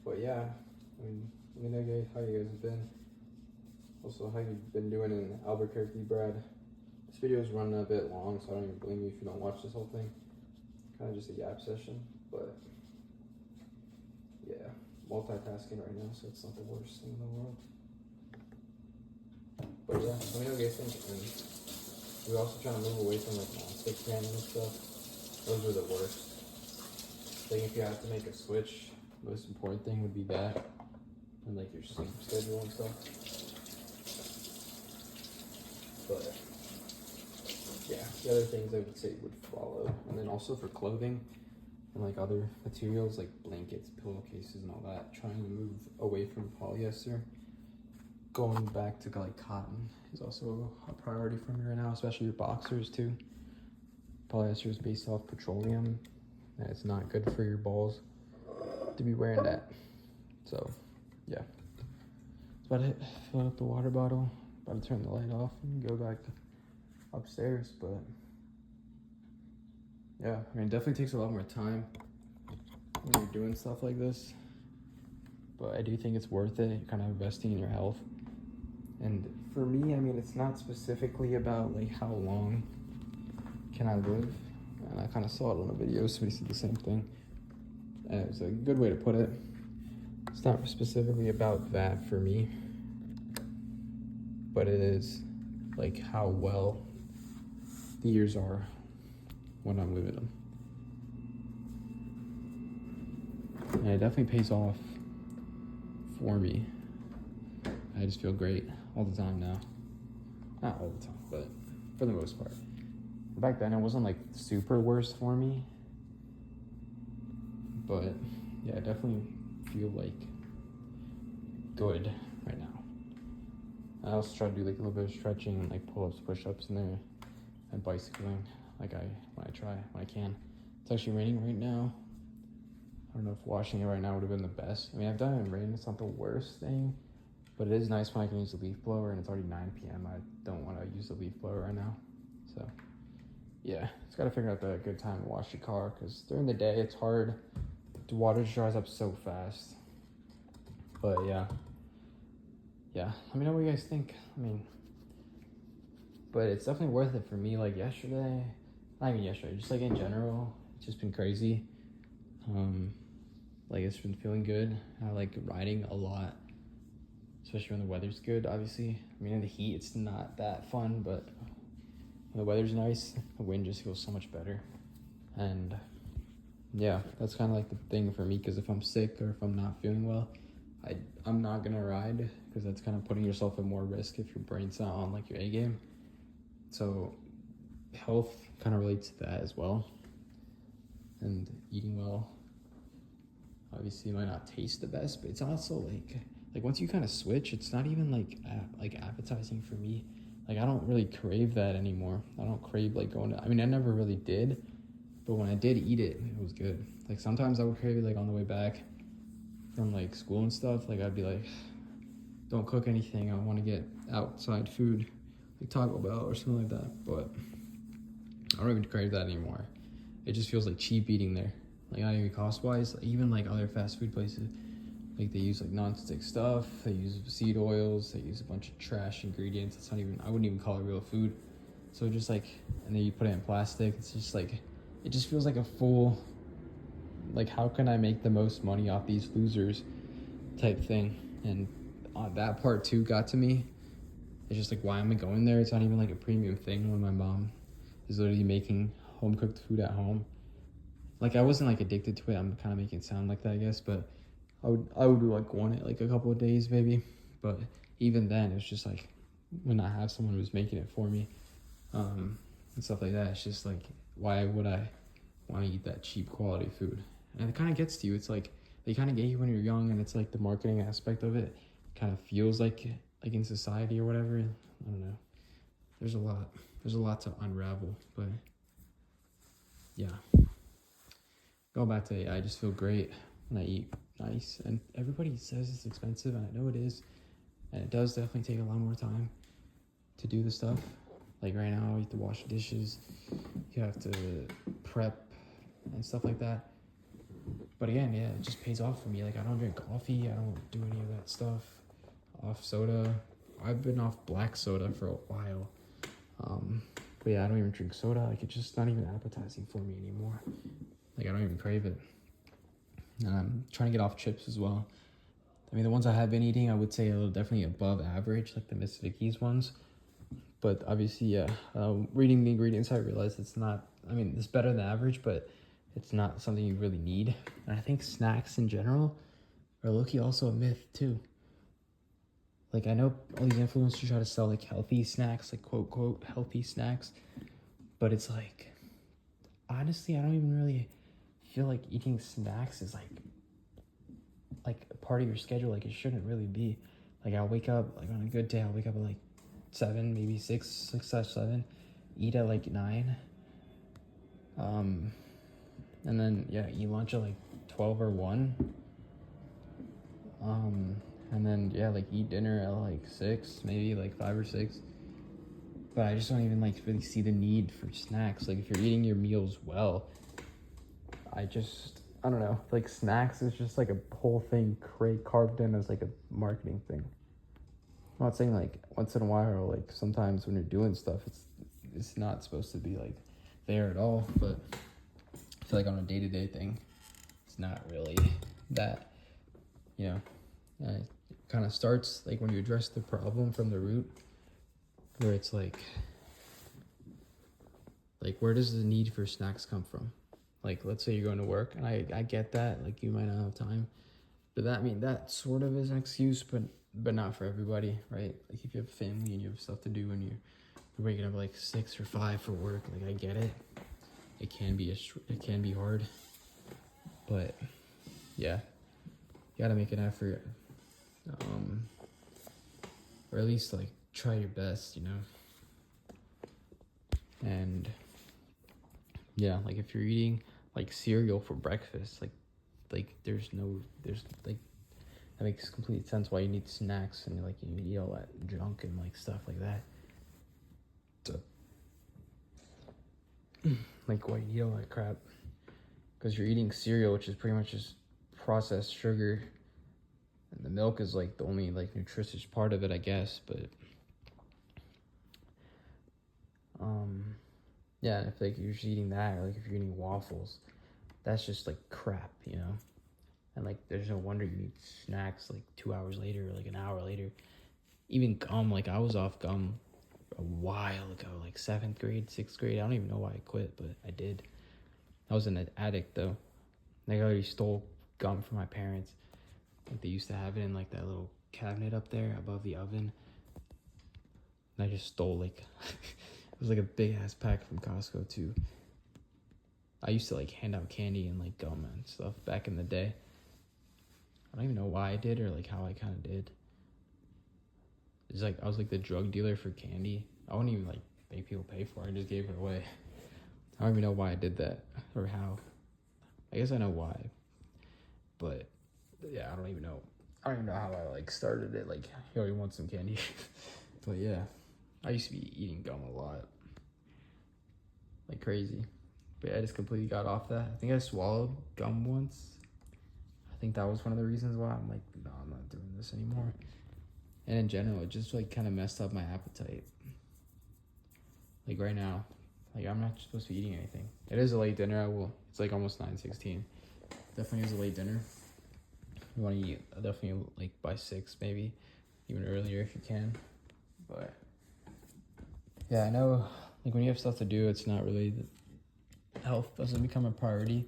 [SPEAKER 1] But yeah, I mean, let me know guys how you guys have been. Also, how you've been doing in Albuquerque, Brad. This video is running a bit long, so I don't even blame you if you don't watch this whole thing. Kind of just a yap session, but yeah, multitasking right now, so it's not the worst thing in the world. But yeah, let me know what you guys think. And we're also trying to move away from like non-stick pan and stuff. Those are the worst. I think if you have to make a switch, the most important thing would be that, and like your sleep schedule and stuff. But yeah, the other things I would say would follow. And then also for clothing and like other materials like blankets, pillowcases, and all that, trying to move away from polyester. Going back to like cotton is also a priority for me right now, especially your boxers too. Polyester is based off petroleum, and it's not good for your balls to be wearing that. So yeah, that's about it. Fill up the water bottle, about to turn the light off and go back upstairs. But yeah, I mean, it definitely takes a lot more time when you're doing stuff like this, but I do think it's worth it. You're kind of investing in your health. And for me, I mean, it's not specifically about like how long can I live, and I kind of saw it on a video, so we see the same thing. And it's a good way to put it. It's not specifically about that for me, but it is like how well the years are when I'm living them. And it definitely pays off for me. I just feel great all the time now. Not all the time, but for the most part. Back then, it wasn't like super worse for me. But yeah, I definitely feel like good right now. I also try to do like a little bit of stretching and like pull-ups, push-ups in there, and bicycling when I can. It's actually raining right now. I don't know if washing it right now would have been the best. I mean, I've done it in rain. It's not the worst thing, but it is nice when I can use the leaf blower, and it's already 9 p.m. I don't want to use the leaf blower right now. So yeah, just got to figure out the good time to wash your car, because during the day it's hard. The water dries up so fast. But yeah, let me know what you guys think. I mean, but it's definitely worth it for me. Like yesterday, not even yesterday, just like in general, it's just been crazy. Like it's been feeling good. I like riding a lot, especially when the weather's good, obviously. I mean, in the heat, it's not that fun, but when the weather's nice, the wind just feels so much better. And yeah, that's kind of like the thing for me, because if I'm sick or if I'm not feeling well, I'm not gonna ride, because that's kind of putting yourself at more risk if your brain's not on like your A game. So health kind of relates to that as well, and eating well. Obviously, it might not taste the best, but it's also like once you kind of switch, it's not even like appetizing for me. Like I don't really crave that anymore. I don't crave like going to. I mean, I never really did, but when I did eat it, it was good. Like sometimes I would crave it like on the way back from like school and stuff. Like I'd be like, don't cook anything. I want to get outside food, like Taco Bell or something like that. But I don't even crave that anymore. It just feels like cheap eating there. Like not even cost wise, even like other fast food places, like they use like non-stick stuff, they use seed oils, they use a bunch of trash ingredients. It's not even, I wouldn't even call it real food. So just like, and then you put it in plastic. It's just like, it just feels like a full, like how can I make the most money off these losers type thing. And that part too got to me. It's just like, why am I going there? It's not even like a premium thing when my mom is literally making home cooked food at home. Like I wasn't like addicted to it. I'm kind of making it sound like that, I guess, but I would like want it like a couple of days maybe. But even then, it's just like when I have someone who's making it for me, and stuff like that, it's just like, why would I want to eat that cheap quality food? And it kind of gets to you. It's like they kind of get you when you're young, and it's like the marketing aspect of it kind of feels like in society or whatever. I don't know. There's a lot to unravel, but yeah. Going back to it, I just feel great when I eat nice. And everybody says it's expensive, and I know it is. And it does definitely take a lot more time to do the stuff. Like right now, you have to wash the dishes, you have to prep and stuff like that. But again, yeah, it just pays off for me. Like I don't drink coffee, I don't do any of that stuff. Off soda. I've been off black soda for a while. But yeah, I don't even drink soda. Like it's just not even appetizing for me anymore. Like I don't even crave it. And I'm trying to get off chips as well. I mean, the ones I have been eating, I would say are definitely above average, like the Miss Vicky's ones. But obviously, yeah, reading the ingredients, I realized it's not, I mean, it's better than average, but it's not something you really need. And I think snacks in general are low-key also a myth too. Like I know all these influencers try to sell like healthy snacks, like quote, quote, healthy snacks. But it's like, honestly, I don't even really feel like eating snacks is like a part of your schedule. Like it shouldn't really be. Like I'll wake up, like on a good day, I'll wake up at like 7, maybe 6/7, eat at like 9, and then yeah, eat lunch at like 12 or 1, and then yeah, like eat dinner at like 6, maybe like 5 or 6. But I just don't even like really see the need for snacks. Like if you're eating your meals well, I don't know, like snacks is just like a whole thing carved in as like a marketing thing. I'm not saying like once in a while or like sometimes when you're doing stuff, it's not supposed to be like there at all, but I feel like on a day-to-day thing, it's not really that, you know. It kind of starts like when you address the problem from the root, where it's like where does the need for snacks come from? Like let's say you're going to work, and I get that, like you might not have time, But that, I mean, that sort of is an excuse, but not for everybody, right? Like if you have a family and you have stuff to do and you're waking up like 6 or 5 for work, like I get it. It can be hard, but yeah, you gotta make an effort, or at least like try your best, you know. And yeah, like if you're eating like cereal for breakfast, like there's like that makes complete sense why you need snacks and like you eat all that junk and like stuff like that. So, like why you eat all that crap? Because you're eating cereal, which is pretty much just processed sugar, and the milk is like the only like nutritious part of it, I guess. But yeah, if like you're just eating that, or like if you're eating waffles, that's just like crap, you know. And like there's no wonder you need snacks like 2 hours later or like an hour later. Even gum, like I was off gum a while ago, like 7th grade, 6th grade. I don't even know why I quit, but I did. I was an addict though. Like I already stole gum from my parents. Like they used to have it in like that little cabinet up there above the oven. And I just stole like it was like a big ass pack from Costco too. I used to like hand out candy and like gum and stuff back in the day. I don't even know why I did or like how I kind of did. It's like I was like the drug dealer for candy. I wouldn't even like make people pay for it. I just gave it away. I don't even know why I did that or how. I guess I know why, but yeah, I don't even know. I don't even know how I like started it. Like, yo, you want some candy? But yeah, I used to be eating gum a lot, like crazy. But yeah, I just completely got off that. I think I swallowed gum once. I think that was one of the reasons why I'm like, no, I'm not doing this anymore. And in general, it just like kind of messed up my appetite. Like right now, like I'm not supposed to be eating anything. It is a late dinner. It's like almost 9:16. Definitely is a late dinner. You want to eat definitely like by 6 maybe, even earlier if you can. But yeah, I know like when you have stuff to do, it's not really, health doesn't become a priority,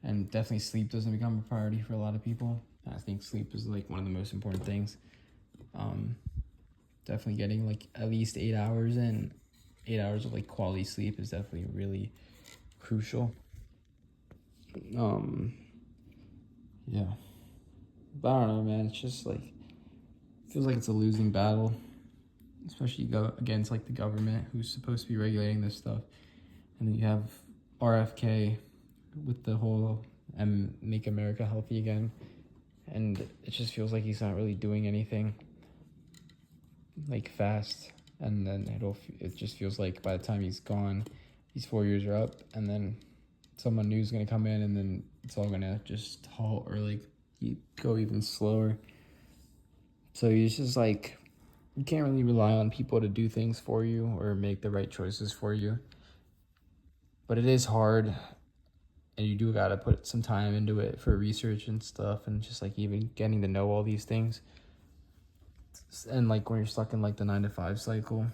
[SPEAKER 1] and definitely sleep doesn't become a priority for a lot of people. I think sleep is like one of the most important things. Definitely getting like at least 8 hours and 8 hours of like quality sleep is definitely really crucial. Yeah, but I don't know, man. It's just like feels like it's a losing battle, especially go against like the government who's supposed to be regulating this stuff, and then you have RFK with the whole Make America Healthy Again, and it just feels like he's not really doing anything like fast, and then it just feels like by the time he's gone, these 4 years are up, and then someone new is gonna come in, and then it's all gonna just halt or like go even slower. So it's just like you can't really rely on people to do things for you or make the right choices for you. But it is hard, and you do gotta put some time into it for research and stuff, and just like even getting to know all these things. And like when you're stuck in like the 9 to 5 cycle,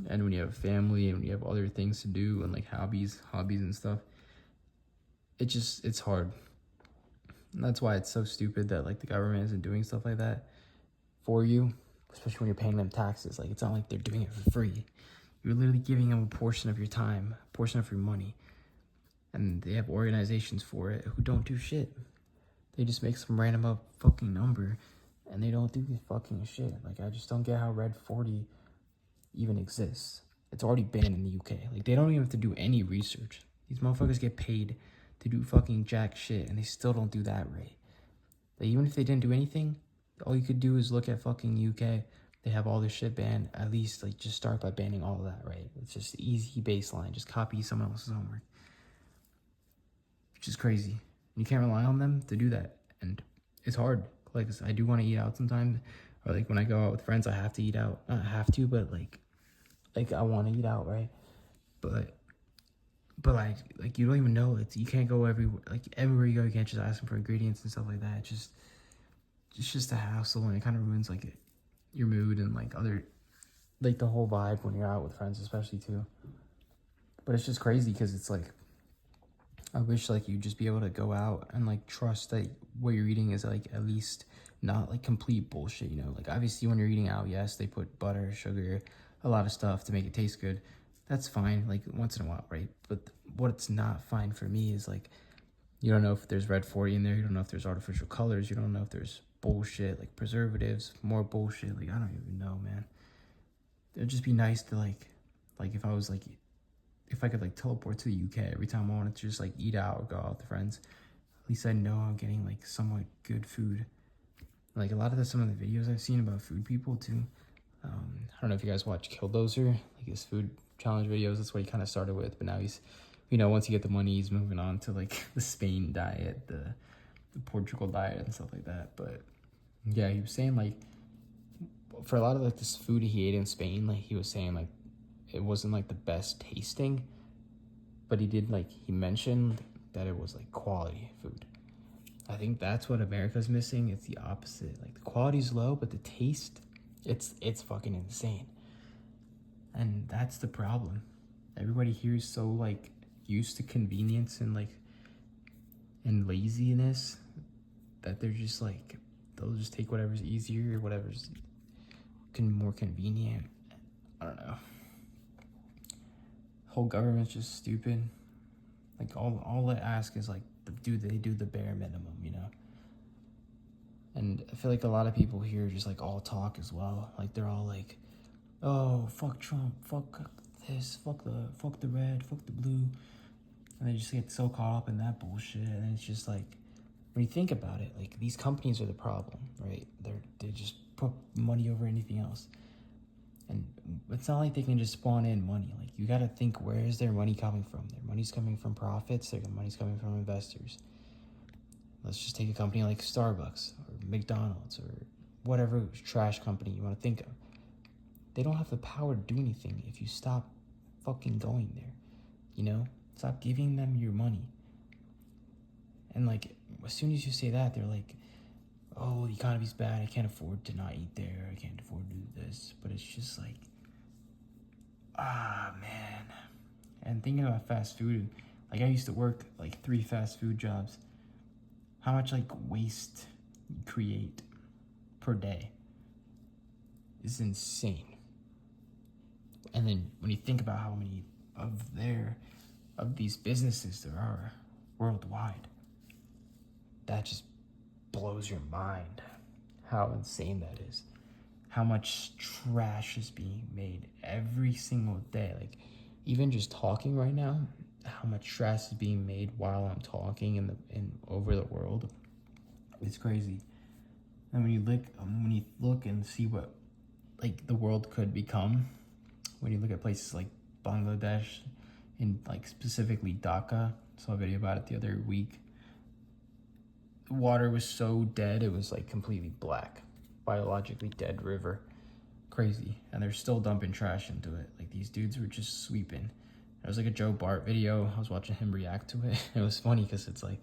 [SPEAKER 1] and when you have a family and when you have other things to do and like hobbies and stuff, it's hard. And that's why it's so stupid that like the government isn't doing stuff like that for you, especially when you're paying them taxes. Like it's not like they're doing it for free. You're literally giving them a portion of your time, a portion of your money, and they have organizations for it who don't do shit. They just make some random up fucking number, and they don't do fucking shit. Like I just don't get how Red 40 even exists. It's already banned in the UK. Like they don't even have to do any research. These motherfuckers get paid to do fucking jack shit, and they still don't do that right. Like even if they didn't do anything, all you could do is look at fucking UK. They have all this shit banned. At least like just start by banning all of that, right? It's just easy baseline. Just copy someone else's homework, which is crazy. You can't rely on them to do that, and it's hard. Like I do want to eat out sometimes, or like when I go out with friends, I have to eat out. Not have to, but like I want to eat out, right? But like you don't even know. You can't go everywhere you go. You can't just ask them for ingredients and stuff like that. It's just a hassle, and it kind of ruins like your mood and like other like the whole vibe when you're out with friends, especially too. But it's just crazy because it's like I wish like you'd just be able to go out and like trust that what you're eating is like at least not like complete bullshit, you know? Like obviously when you're eating out, yes, they put butter, sugar, a lot of stuff to make it taste good. That's fine, like once in a while, right? But what's not fine for me is like you don't know if there's red 40 in there, you don't know if there's artificial colors, you don't know if there's bullshit like preservatives, more bullshit. Like I don't even know, man. It'd just be nice to like if I was like if I could like teleport to the UK every time I wanted to just like eat out or go out with friends, at least I know I'm getting like somewhat good food. Like a lot of some of the videos I've seen about food people too. I don't know if you guys watch Killdozer, like his food challenge videos. That's what he kind of started with, but now he's, you know, once you get the money, he's moving on to like the Spain diet, the Portugal diet, and stuff like that. But yeah, he was saying like for a lot of like this food he ate in Spain, like he was saying like it wasn't like the best tasting, but he mentioned that it was like quality food. I think that's what America's missing. It's the opposite. Like the quality's low, but the taste, it's fucking insane. And that's the problem. Everybody here is so like used to convenience and like and laziness that they're just like they'll just take whatever's easier, whatever's more convenient. I don't know. Whole government's just stupid. Like all I ask is like, do they do the bare minimum, you know? And I feel like a lot of people here just like all talk as well. Like they're all like, oh fuck Trump, fuck this, fuck the red, fuck the blue, and they just get so caught up in that bullshit. And it's just like, when you think about it, like these companies are the problem, right? They just put money over anything else. And it's not like they can just spawn in money. Like you got to think, where is their money coming from? Their money's coming from profits. Their money's coming from investors. Let's just take a company like Starbucks or McDonald's or whatever trash company you want to think of. They don't have the power to do anything if you stop fucking going there. You know? Stop giving them your money. And like, as soon as you say that, they're like, oh, the economy's bad, I can't afford to not eat there, I can't afford to do this. But it's just like, man. And thinking about fast food, like I used to work like 3 fast food jobs. How much like waste you create per day is insane. And then when you think about how many of these businesses there are worldwide, that just blows your mind how insane that is. How much trash is being made every single day. Like even just talking right now, how much trash is being made while I'm talking in over the world. It's crazy. And when you look and see what like the world could become, when you look at places like Bangladesh and like specifically Dhaka, I saw a video about it the other week. The water was so dead, it was like completely black, biologically dead river. Crazy. And they're still dumping trash into it. Like these dudes were just sweeping. There was like a Joe Bart video. I was watching him react to it. It was funny because it's like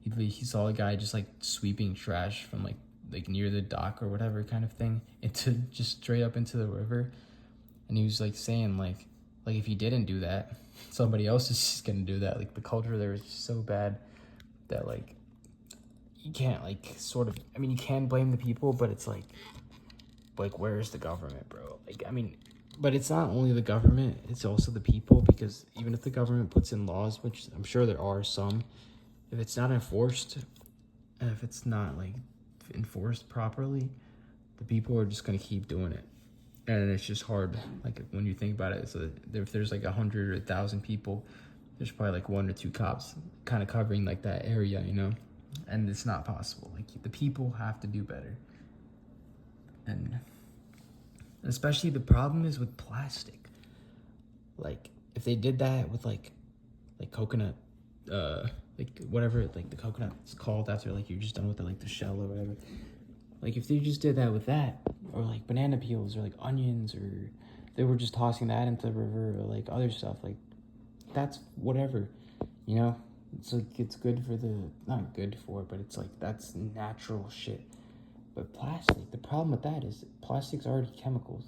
[SPEAKER 1] he saw a guy just like sweeping trash from like near the dock or whatever kind of thing into just straight up into the river. And he was like saying like if you didn't do that, somebody else is just gonna do that. Like the culture there is just so bad that like you can't like sort of, I mean, you can blame the people, but it's like where's the government, bro? Like, I mean, but it's not only the government, it's also the people, because even if the government puts in laws, which I'm sure there are some, if it's not enforced, and if it's not like enforced properly, the people are just gonna keep doing it. And it's just hard, like when you think about it. So if there's like 100 or 1,000 people, there's probably like 1 or 2 cops kind of covering like that area, you know? And it's not possible. Like the people have to do better. And especially the problem is with plastic. Like if they did that with like coconut, like whatever like the coconut's called after like you're just done with it, like the shell or whatever. Like if they just did that with that, or like banana peels or like onions, or they were just tossing that into the river or like other stuff, like that's whatever, you know? It's like it's good for not good for, but it's like that's natural shit. But plastic, the problem with that is plastic's already chemicals.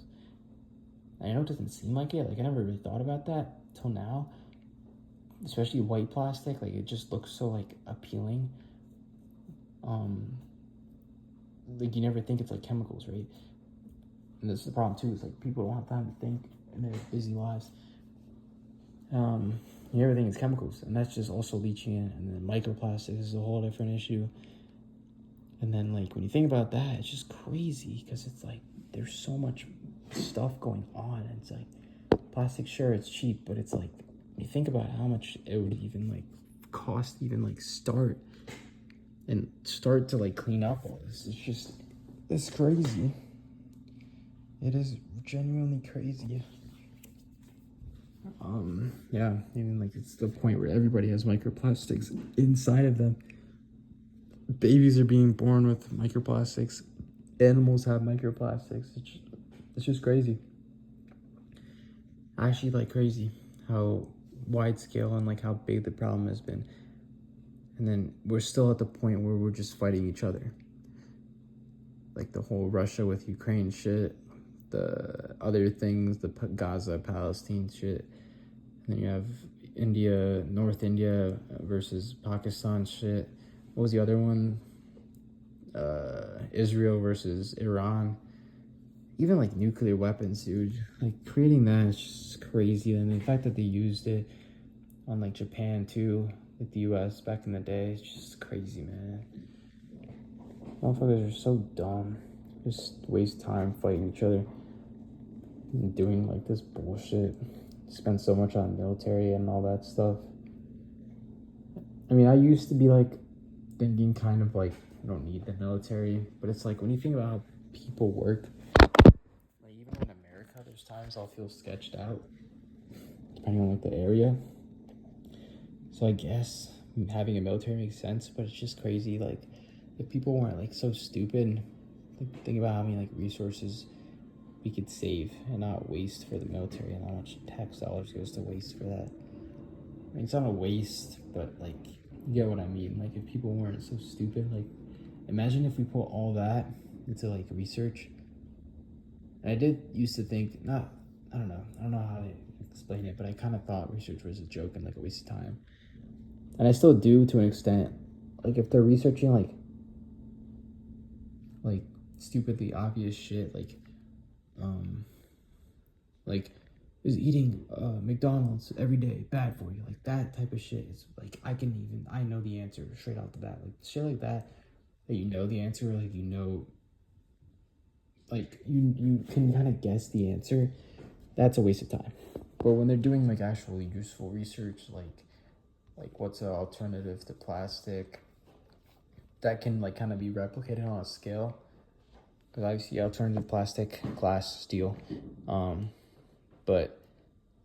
[SPEAKER 1] I know it doesn't seem like it, like I never really thought about that till now. especially white plastic, like it just looks so like appealing. Like you never think it's like chemicals, right? And this is the problem too, is like people don't have time to think in their busy lives. Everything is chemicals, and that's just also leaching in. And then microplastics is a whole different issue. And then like when you think about that, it's just crazy because it's like there's so much stuff going on. And it's like plastic, sure, it's cheap, but it's like you think about how much it would even like cost, even like start to like clean up all this. It's crazy. It is genuinely crazy. Yeah, even like it's the point where everybody has microplastics inside of them. Babies are being born with microplastics. Animals have microplastics. It's just crazy. Actually, like crazy how wide scale and like how big the problem has been. And then we're still at the point where we're just fighting each other. Like the whole Russia with Ukraine shit, the other things, the Gaza, Palestine shit. And then you have India, North India versus Pakistan shit. What was the other one? Israel versus Iran. Even like nuclear weapons, dude. Like creating that is just crazy. And the fact that they used it on like Japan too, like the US back in the day, it's just crazy, man. Motherfuckers are so dumb. Just waste time fighting each other and doing like this bullshit. Spend so much on military and all that stuff. I mean, I used to be like thinking kind of like I don't need the military, but it's like when you think about how people work, like even in America, there's times I'll feel sketched out depending on like the area. So I guess having a military makes sense, but it's just crazy. Like if people weren't like so stupid, like think about how many like resources we could save and not waste for the military, and how much tax dollars goes to waste for that. I mean, it's not a waste, but like you get what I mean. Like if people weren't so stupid, like imagine if we put all that into like research. And I did used to think, I don't know how to explain it, but I kind of thought research was a joke and like a waste of time. And I still do to an extent. Like if they're researching like stupidly obvious shit, like is eating McDonald's every day bad for you? Like that type of shit is like I know the answer straight off the bat. Like shit like that you know the answer, like you know, like you can kind of guess the answer. That's a waste of time. But when they're doing like actually useful research, like what's an alternative to plastic that can like kind of be replicated on a scale, because obviously alternative plastic, glass, steel, but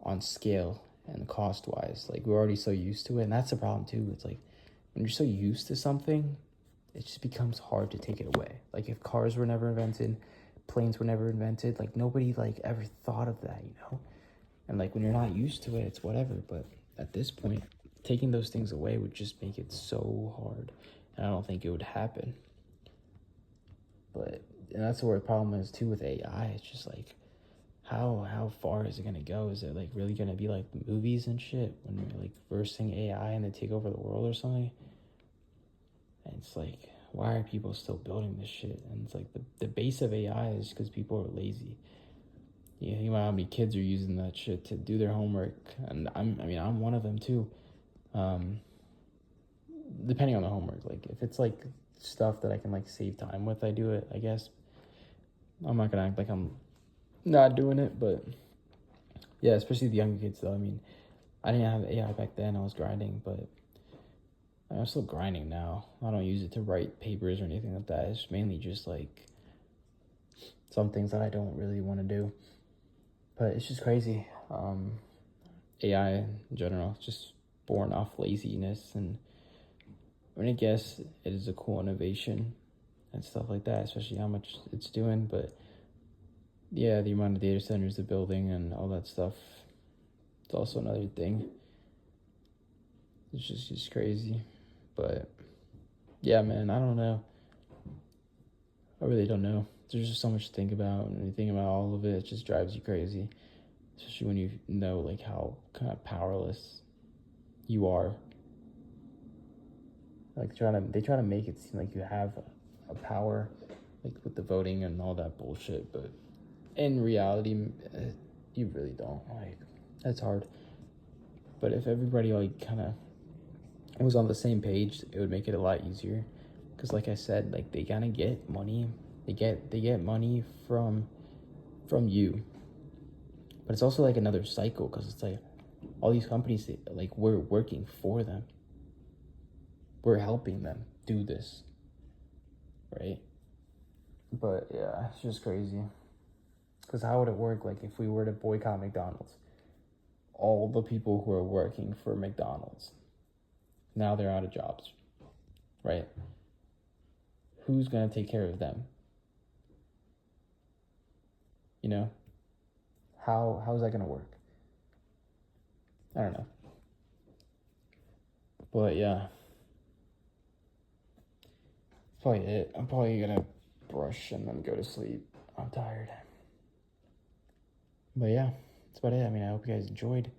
[SPEAKER 1] on scale and cost wise, like we're already so used to it. And that's the problem too. It's like when you're so used to something, it just becomes hard to take it away. Like if cars were never invented, planes were never invented, like nobody like ever thought of that, you know? And like when you're not used to it, it's whatever. But at this point, taking those things away would just make it so hard. And I don't think it would happen. And that's where the problem is too with AI. It's just like, how far is it gonna go? Is it like really gonna be like the movies and shit when they're like versing AI and they take over the world or something? And it's like, why are people still building this shit? And it's like the base of AI is because people are lazy. You think about how many kids are using that shit to do their homework, and I'm one of them too. Depending on the homework, like if it's like stuff that I can like save time with, I do it, I guess. I'm not gonna act like I'm not doing it, but yeah, especially the younger kids though. I mean, I didn't have AI back then. I was grinding, but I'm still grinding now. I don't use it to write papers or anything like that. It's mainly just like some things that I don't really want to do. But it's just crazy. AI in general, just born off laziness. And I mean, I guess it is a cool innovation and stuff like that, especially how much it's doing. But yeah, the amount of data centers they're building and all that stuff, it's also another thing. It's just crazy. But yeah, man, I don't know. I really don't know. There's just so much to think about, and when you think about all of it, it just drives you crazy. Especially when you know like how kind of powerless you are. Like they try to make it seem like you have a power, like with the voting and all that bullshit. But in reality, you really don't. Like, that's hard. But if everybody like kind of was on the same page, it would make it a lot easier. Because like I said, like they kind of get money. They get money from you. But it's also like another cycle, because it's like all these companies, like we're working for them. We're helping them do this, right? But yeah, it's just crazy. Because how would it work? Like if we were to boycott McDonald's, all the people who are working for McDonald's, now they're out of jobs, right? Who's gonna take care of them? You know, how's that gonna work? I don't know. But yeah, probably it. I'm probably gonna brush and then go to sleep. I'm tired. But yeah, that's about it. I mean, I hope you guys enjoyed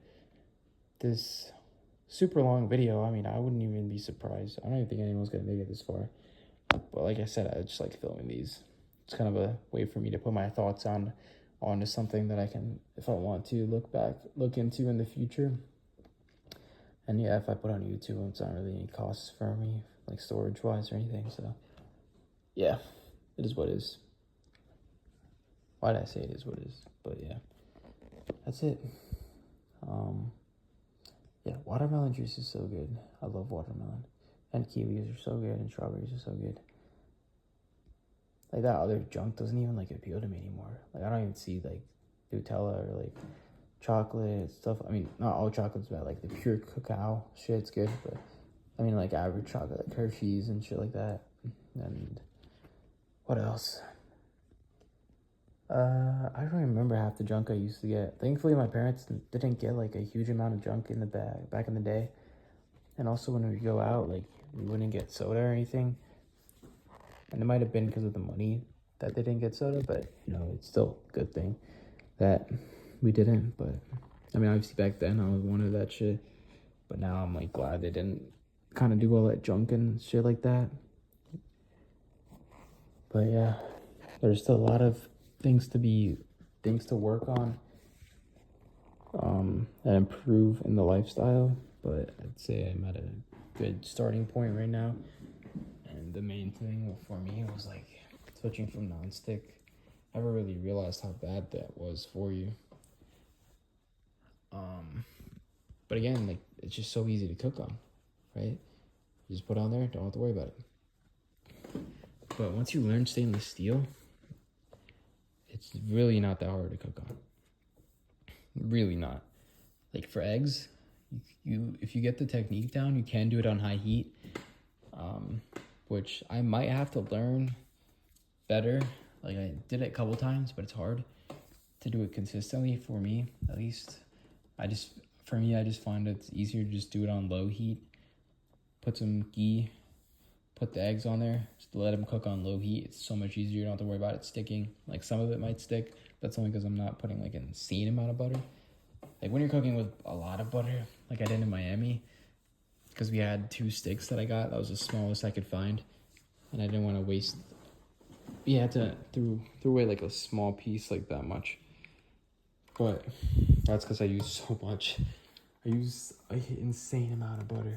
[SPEAKER 1] this super long video. I mean, I wouldn't even be surprised. I don't even think anyone's gonna make it this far. But like I said, I just like filming these. It's kind of a way for me to put my thoughts onto something that I can, if I want to, look into in the future. And yeah, if I put on YouTube, it's not really any costs for me, like storage wise or anything. So yeah, it is what it is. Why did I say it is what it is? But yeah, that's it. Yeah, watermelon juice is so good. I love watermelon. And kiwis are so good, and strawberries are so good. Like that other junk doesn't even like appeal to me anymore. Like I don't even see like Nutella or like chocolate stuff. I mean, not all chocolate's bad. Like the pure cacao shit's good, but I mean like average chocolate, like Hershey's and shit like that. And what else? I don't remember half the junk I used to get. Thankfully, my parents didn't get like a huge amount of junk in the bag back in the day. And also when we go out, like we wouldn't get soda or anything. And it might have been because of the money that they didn't get soda, but you know, it's still a good thing that we didn't. But I mean, obviously back then I was wanted that shit, but now I'm like glad they didn't kind of do all that junk and shit like that. But yeah, there's still a lot of things to work on, and improve in the lifestyle. But I'd say I'm at a good starting point right now. And the main thing for me was like switching from nonstick. I never really realized how bad that was for you. But again, like it's just so easy to cook on, right? You just put it on there, don't have to worry about it. But once you learn stainless steel, it's really not that hard to cook on. Really not. Like for eggs, you if you get the technique down, you can do it on high heat. Which I might have to learn better. Like I did it a couple times, but it's hard to do it consistently for me, at least. I just find it's easier to just do it on low heat. Put some ghee, put the eggs on there, just let them cook on low heat. It's so much easier. You don't have to worry about it sticking. Like some of it might stick. That's only because I'm not putting like an insane amount of butter. Like when you're cooking with a lot of butter, like I did in Miami, because we had 2 sticks that I got. That was the smallest I could find, and I didn't want to waste. We had to threw away like a small piece, like that much. But that's because I use so much. I use an insane amount of butter.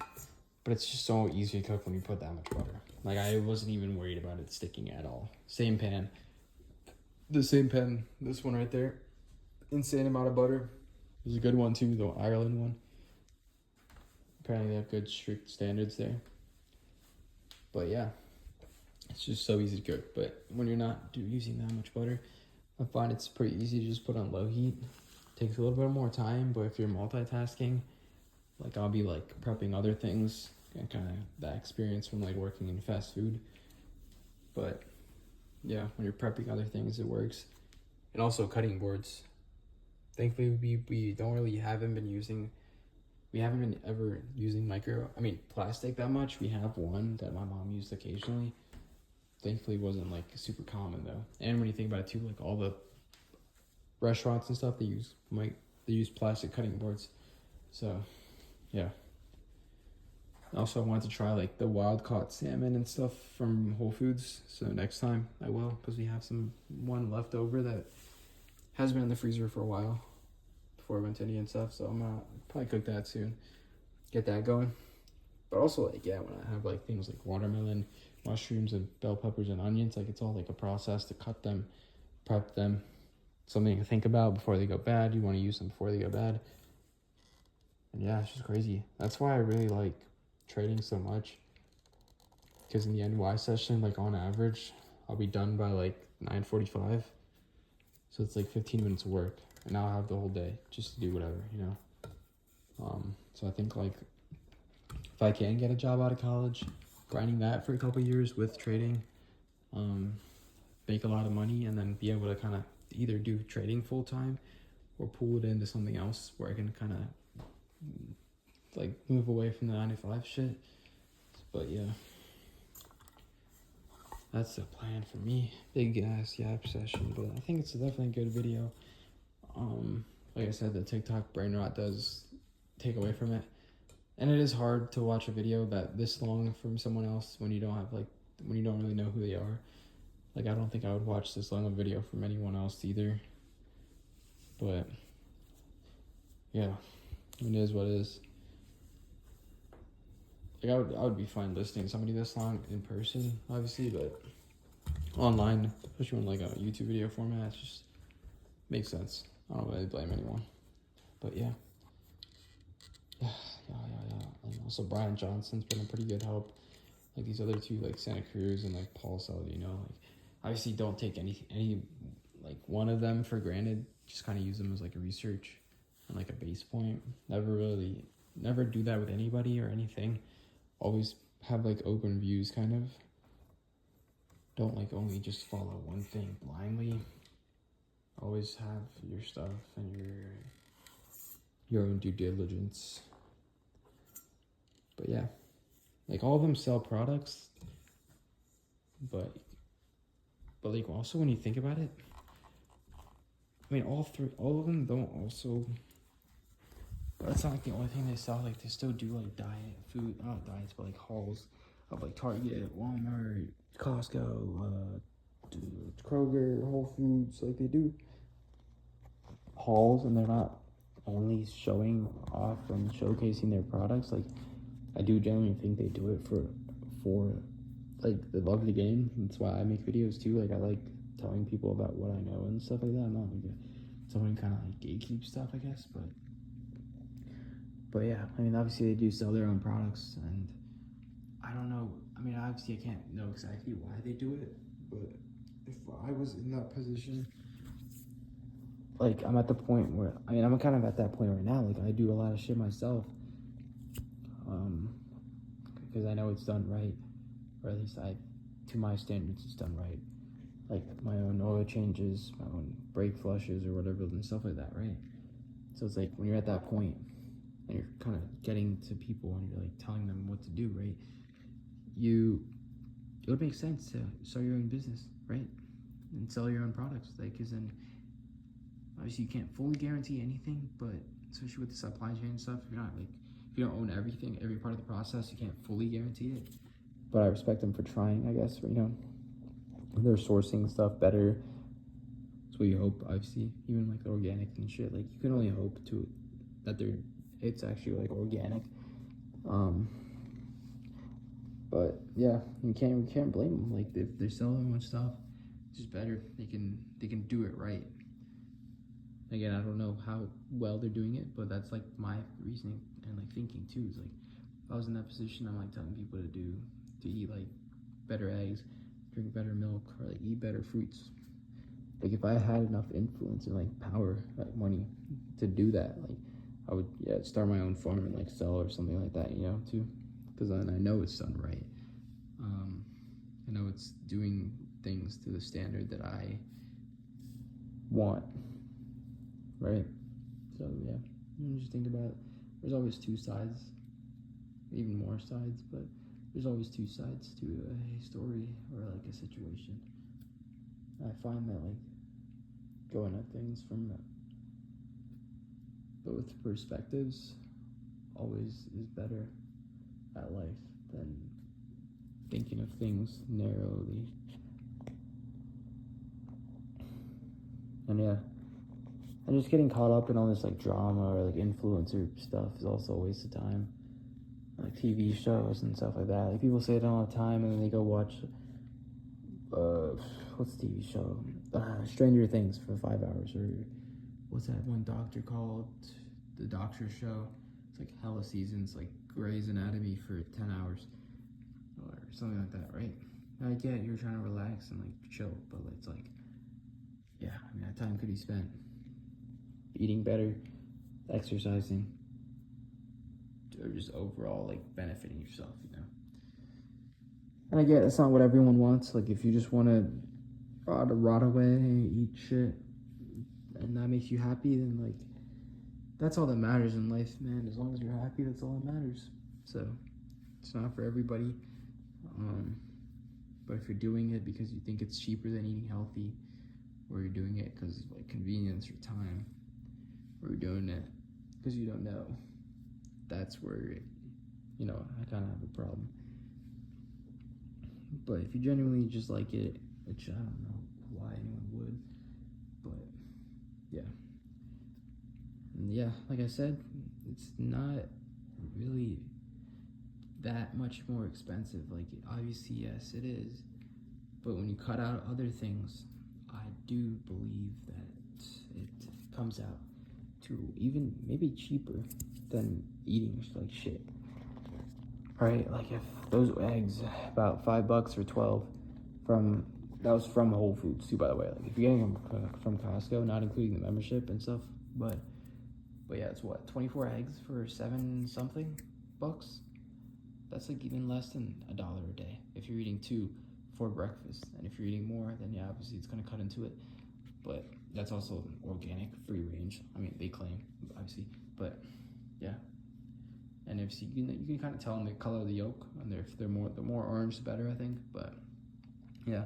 [SPEAKER 1] But it's just so easy to cook when you put that much butter. Like I wasn't even worried about it sticking at all. Same pan. The same pan. This one right there. Insane amount of butter. There's a good one too, the Ireland one. Apparently they have good strict standards there. But yeah, it's just so easy to cook. But when you're not using that much butter, I find it's pretty easy to just put on low heat. Takes a little bit more time, but if you're multitasking, like I'll be like prepping other things and kind of that experience from like working in fast food. But yeah, when you're prepping other things, it works. And also cutting boards. Thankfully, we haven't been ever using plastic that much. We have one that my mom used occasionally. Thankfully, it wasn't like super common though. And when you think about it too, like all the restaurants and stuff, they use plastic cutting boards. So yeah, Also, I wanted to try like the wild caught salmon and stuff from Whole Foods. So next time I will, because we have one left over that has been in the freezer for a while before I went to India and stuff. So I'm gonna probably cook that soon, get that going. But also like, yeah, when I have like things like watermelon, mushrooms, and bell peppers and onions, like it's all like a process to cut them, prep them, something to think about before they go bad. You want to use them before they go bad. And yeah, it's just crazy. That's why I really like trading so much, because in the NY session, like on average, I'll be done by like 9:45. So it's like 15 minutes of work, and I'll have the whole day just to do whatever, you know. So I think like if I can get a job out of college, grinding that for a couple years with trading, make a lot of money, and then be able to kind of either do trading full time or pull it into something else where I can kind of like move away from the 9 to 5 shit. But yeah, that's the plan for me. Big ass yap session, but I think it's definitely a good video. Like I said, the TikTok brain rot does take away from it, and it is hard to watch a video that this long from someone else when you don't have like, when you don't really know who they are. Like, I don't think I would watch this long of a video from anyone else either. But yeah, it is what it is. Like, I would be fine listening to somebody this long in person, obviously, but online, especially in like a YouTube video format, it just makes sense. I don't really blame anyone. But yeah. Yeah. And also Brian Johnson's been a pretty good help. Like these other two, like Santa Cruz and like Paul Saladino, like obviously don't take any like one of them for granted. Just kind of use them as like a research and like a base point. Never do that with anybody or anything. Always have like open views, kind of. Don't like only just follow one thing blindly. Always have your stuff and your own due diligence. But yeah, like all of them sell products, but like also when you think about it, I mean all of them don't also. But that's not like the only thing they sell. Like they still do like diet food, not diets, but like hauls of like Target, Walmart, Costco, Kroger, Whole Foods. Like they do hauls, and they're not only showing off and showcasing their products. Like I do genuinely think they do it for like the love of the game. That's why I make videos too. Like I like telling people about what I know and stuff like that. I'm not like someone kind of like gatekeep stuff, I guess, but yeah, I mean obviously they do sell their own products, and I don't know, I mean obviously I can't know exactly why they do it, but if I was in that position, like I'm at the point where, I mean I'm kind of at that point right now, like I do a lot of shit myself, because I know it's done right, or at least to my standards it's done right, like my own oil changes, my own brake flushes or whatever and stuff like that, right? So it's like when you're at that point and you're kind of getting to people and you're like telling them what to do, right? It would make sense to start your own business, right? And sell your own products, like, because then obviously you can't fully guarantee anything, but especially with the supply chain and stuff, if you don't own everything, every part of the process, you can't fully guarantee it. But I respect them for trying, I guess, you know, they're sourcing stuff better. That's what you hope, obviously, even like organic and shit, like you can only hope that it's actually like organic. But yeah, we can't blame them. Like if they're selling much stuff, it's just better. They can do it right. Again, I don't know how well they're doing it, but that's like my reasoning and like thinking too. Is like if I was in that position, I'm like telling people to eat like better eggs, drink better milk, or like eat better fruits. Like if I had enough influence and like power, like money to do that, like I would start my own farm and like sell or something like that, you know, too, because then I know it's done right. I know it's doing things to the standard that I want, right? So yeah, you just think about it. There's always two sides, even more sides, but there's always two sides to a story or like a situation. I find that like going at things from both perspectives always is better. at life than thinking of things narrowly. And yeah, and just getting caught up in all this like drama or like influencer stuff is also a waste of time. Like TV shows and stuff like that. Like people say they don't have time and then they go watch what's the TV show? Stranger Things for 5 hours, or what's that one doctor called? The Doctor Show. It's like hella seasons, like Grey's Anatomy for 10 hours or something like that, right? I get you're trying to relax and like chill, but it's like, yeah, I mean, that time could be spent eating better, exercising, or just overall like benefiting yourself, you know. And I get that's not what everyone wants. Like if you just want to rot away, eat shit, and that makes you happy, then like that's all that matters in life, man. As long as you're happy, that's all that matters. So it's not for everybody. But if you're doing it because you think it's cheaper than eating healthy, or you're doing it because of like convenience or time, or you're doing it because you don't know, that's where, you know, I kind of have a problem. But if you genuinely just like it, which I don't know why anyone would, but yeah. And yeah, like I said, it's not really that much more expensive. Like, obviously, yes, it is. But when you cut out other things, I do believe that it comes out to even maybe cheaper than eating like shit. Right? Like if those eggs, about $5 or 12 that was from Whole Foods too, by the way. Like if you're getting them from Costco, not including the membership and stuff, but yeah, it's what, 24 eggs for 7 something bucks? That's like even less than $1 a day if you're eating 2 for breakfast. And if you're eating more, then yeah, obviously it's gonna cut into it. But that's also organic, free range. I mean, they claim, obviously, but yeah. And if you can kind of tell in the color of the yolk, and if the more orange, the better, I think. But yeah,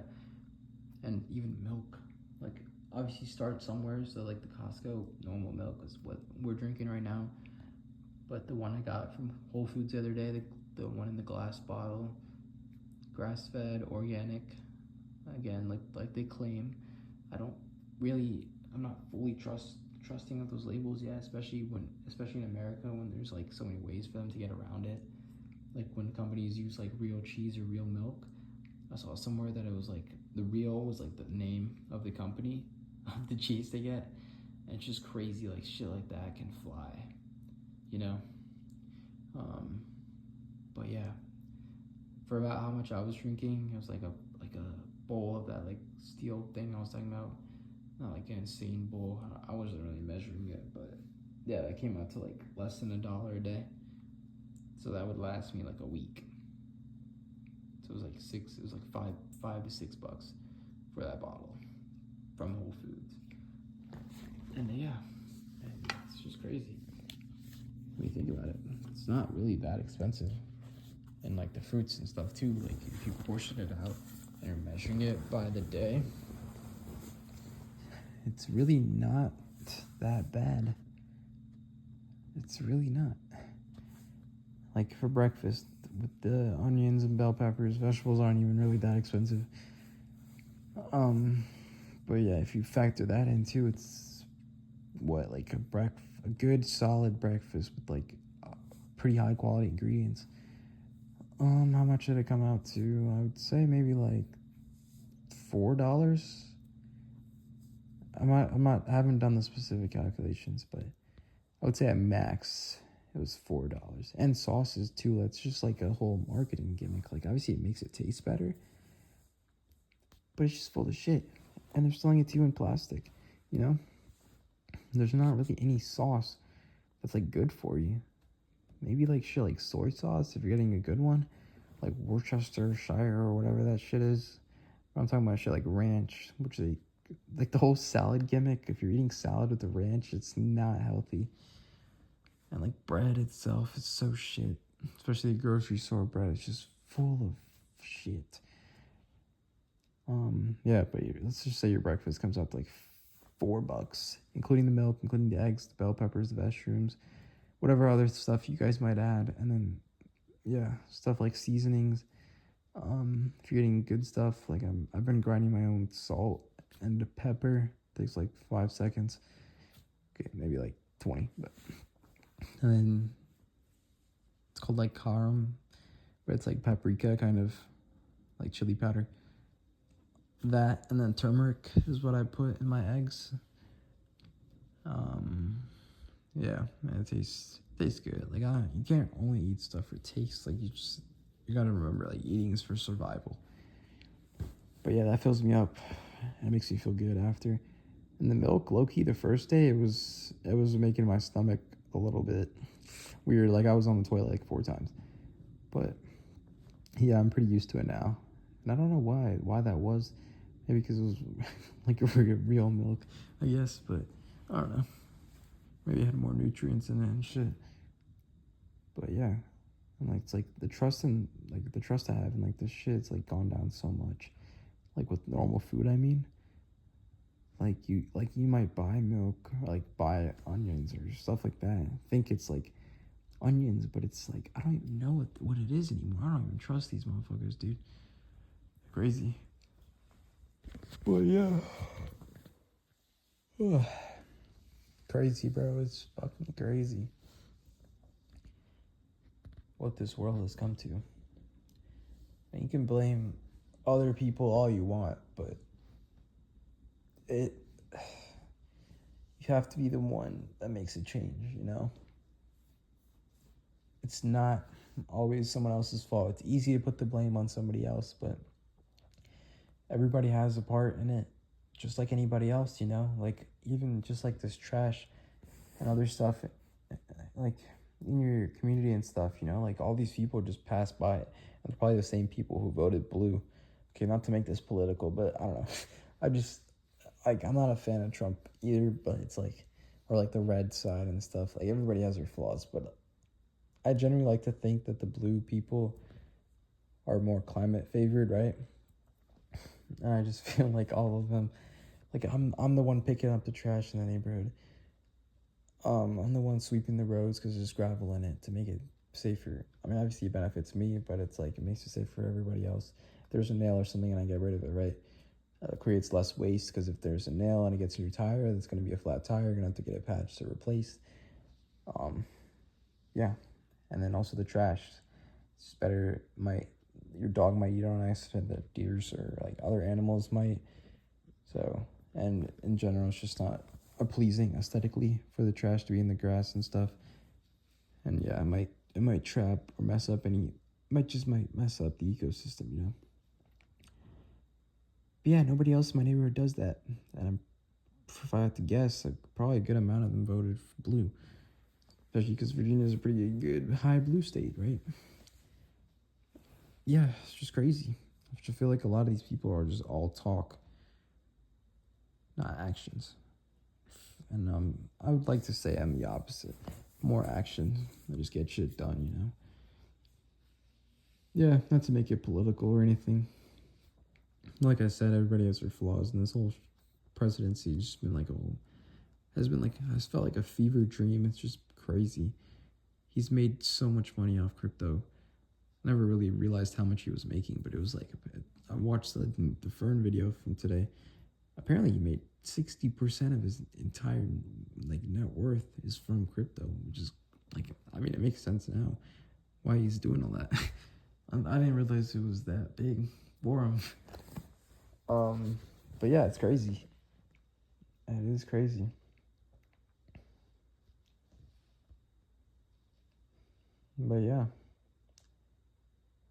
[SPEAKER 1] and even milk, like obviously start somewhere. So like the Costco normal milk is what we're drinking right now. But the one I got from Whole Foods the other day, the one in the glass bottle, grass-fed, organic, again, like they claim. I'm not fully trusting of those labels yet, especially in America, when there's like so many ways for them to get around it. Like when companies use like real cheese or real milk. I saw somewhere that it was like the real was like the name of the company of the cheese they get. And it's just crazy, like shit like that can fly, you know. But yeah, for about how much I was drinking, it was like a bowl of that like steel thing I was talking about. Not like an insane bowl. I wasn't really measuring it, but yeah, that came out to like less than $1 a day. So that would last me like a week. So it was like $5 to $6 for that bottle from Whole Foods. And yeah, it's just crazy when you think about it. It's not really that expensive. And like the fruits and stuff too, like if you portion it out and you're measuring it by the day, it's really not that bad. It's really not. Like for breakfast, with the onions and bell peppers, vegetables aren't even really that expensive. But yeah, if you factor that in too, it's what, like a good solid breakfast with like pretty high quality ingredients. How much did it come out to? I would say maybe like $4. I haven't done the specific calculations, but I would say at max it was $4. And sauces too. That's just like a whole marketing gimmick. Like obviously it makes it taste better, but it's just full of shit. And they're selling it to you in plastic, you know? There's not really any sauce that's like good for you. Maybe like shit like soy sauce if you're getting a good one, like Worcestershire or whatever that shit is. I'm talking about shit like ranch, which they like the whole salad gimmick. If you're eating salad with the ranch, it's not healthy. And like bread itself is so shit, especially the grocery store bread. It's just full of shit. Yeah, but let's just say your breakfast comes out to like $4, including the milk, including the eggs, the bell peppers, the mushrooms, whatever other stuff you guys might add, and then
[SPEAKER 2] yeah, stuff like seasonings. If you're getting good stuff, like I've been grinding my own salt and pepper. Takes like 5 seconds. Okay, maybe like 20. But and then it's called like karam, but it's like paprika, kind of like chili powder. That and then turmeric is what I put in my eggs. Um, yeah, man, it tastes good. Like you can't only eat stuff for taste. Like you gotta remember, like eating is for survival. But yeah, that fills me up. It makes me feel good after. And the milk, low key, the first day it was making my stomach a little bit weird. Like I was on the toilet like 4 times. But yeah, I'm pretty used to it now. And I don't know why that was. Maybe because it was like real milk, I guess. But I don't know. Maybe it had more nutrients in it and shit. But yeah, and like it's like the trust I have in like this shit, it's like gone down so much. Like with normal food, I mean. Like you might buy milk or like buy onions or stuff like that. Think it's like onions, but it's like I don't even know what it is anymore. I don't even trust these motherfuckers, dude. Crazy. But yeah. Crazy, bro. It's fucking crazy what this world has come to. And you can blame other people all you want, but it you have to be the one that makes a change, you know? It's not always someone else's fault. It's easy to put the blame on somebody else, but everybody has a part in it, just like anybody else, you know? Like, even just like this trash and other stuff, like in your community and stuff, you know? Like, all these people just pass by it. And probably the same people who voted blue. Okay, not to make this political, but I don't know. I just, like, I'm not a fan of Trump either, but it's like, or like the red side and stuff. Like, everybody has their flaws, but I generally like to think that the blue people are more climate favored, right? And I just feel like all of them, like I'm the one picking up the trash in the neighborhood. I'm the one sweeping the roads because there's gravel in it to make it safer. I mean, obviously it benefits me, but it's like it makes it safe for everybody else. If there's a nail or something and I get rid of it, right? Creates less waste because if there's a nail and it gets in your tire, it's going to be a flat tire. You're going to have to get it patched or replaced. Yeah, and then also the trash. It's better. Your dog might eat on accident that deers or like other animals might. So, and in general, it's just not a pleasing aesthetically for the trash to be in the grass and stuff. And yeah, it might trap or mess up might mess up the ecosystem, you know. But yeah, nobody else in my neighborhood does that, and if I had to guess, like, probably a good amount of them voted for blue, especially because Virginia is a pretty good high blue state, right? Yeah, it's just crazy. I just feel like a lot of these people are just all talk, not actions. And I would like to say I'm the opposite. More action. I just get shit done, you know? Yeah, not to make it political or anything. Like I said, everybody has their flaws, and this whole presidency has just been like has felt like a fever dream. It's just crazy. He's made so much money off crypto. Never really realized how much he was making, but it was like I watched the Fern video from today. Apparently, he made 60% of his entire like net worth is from crypto, which is like, I mean, it makes sense now why he's doing all that. I didn't realize it was that big for him. But yeah, it's crazy. It is crazy. But yeah.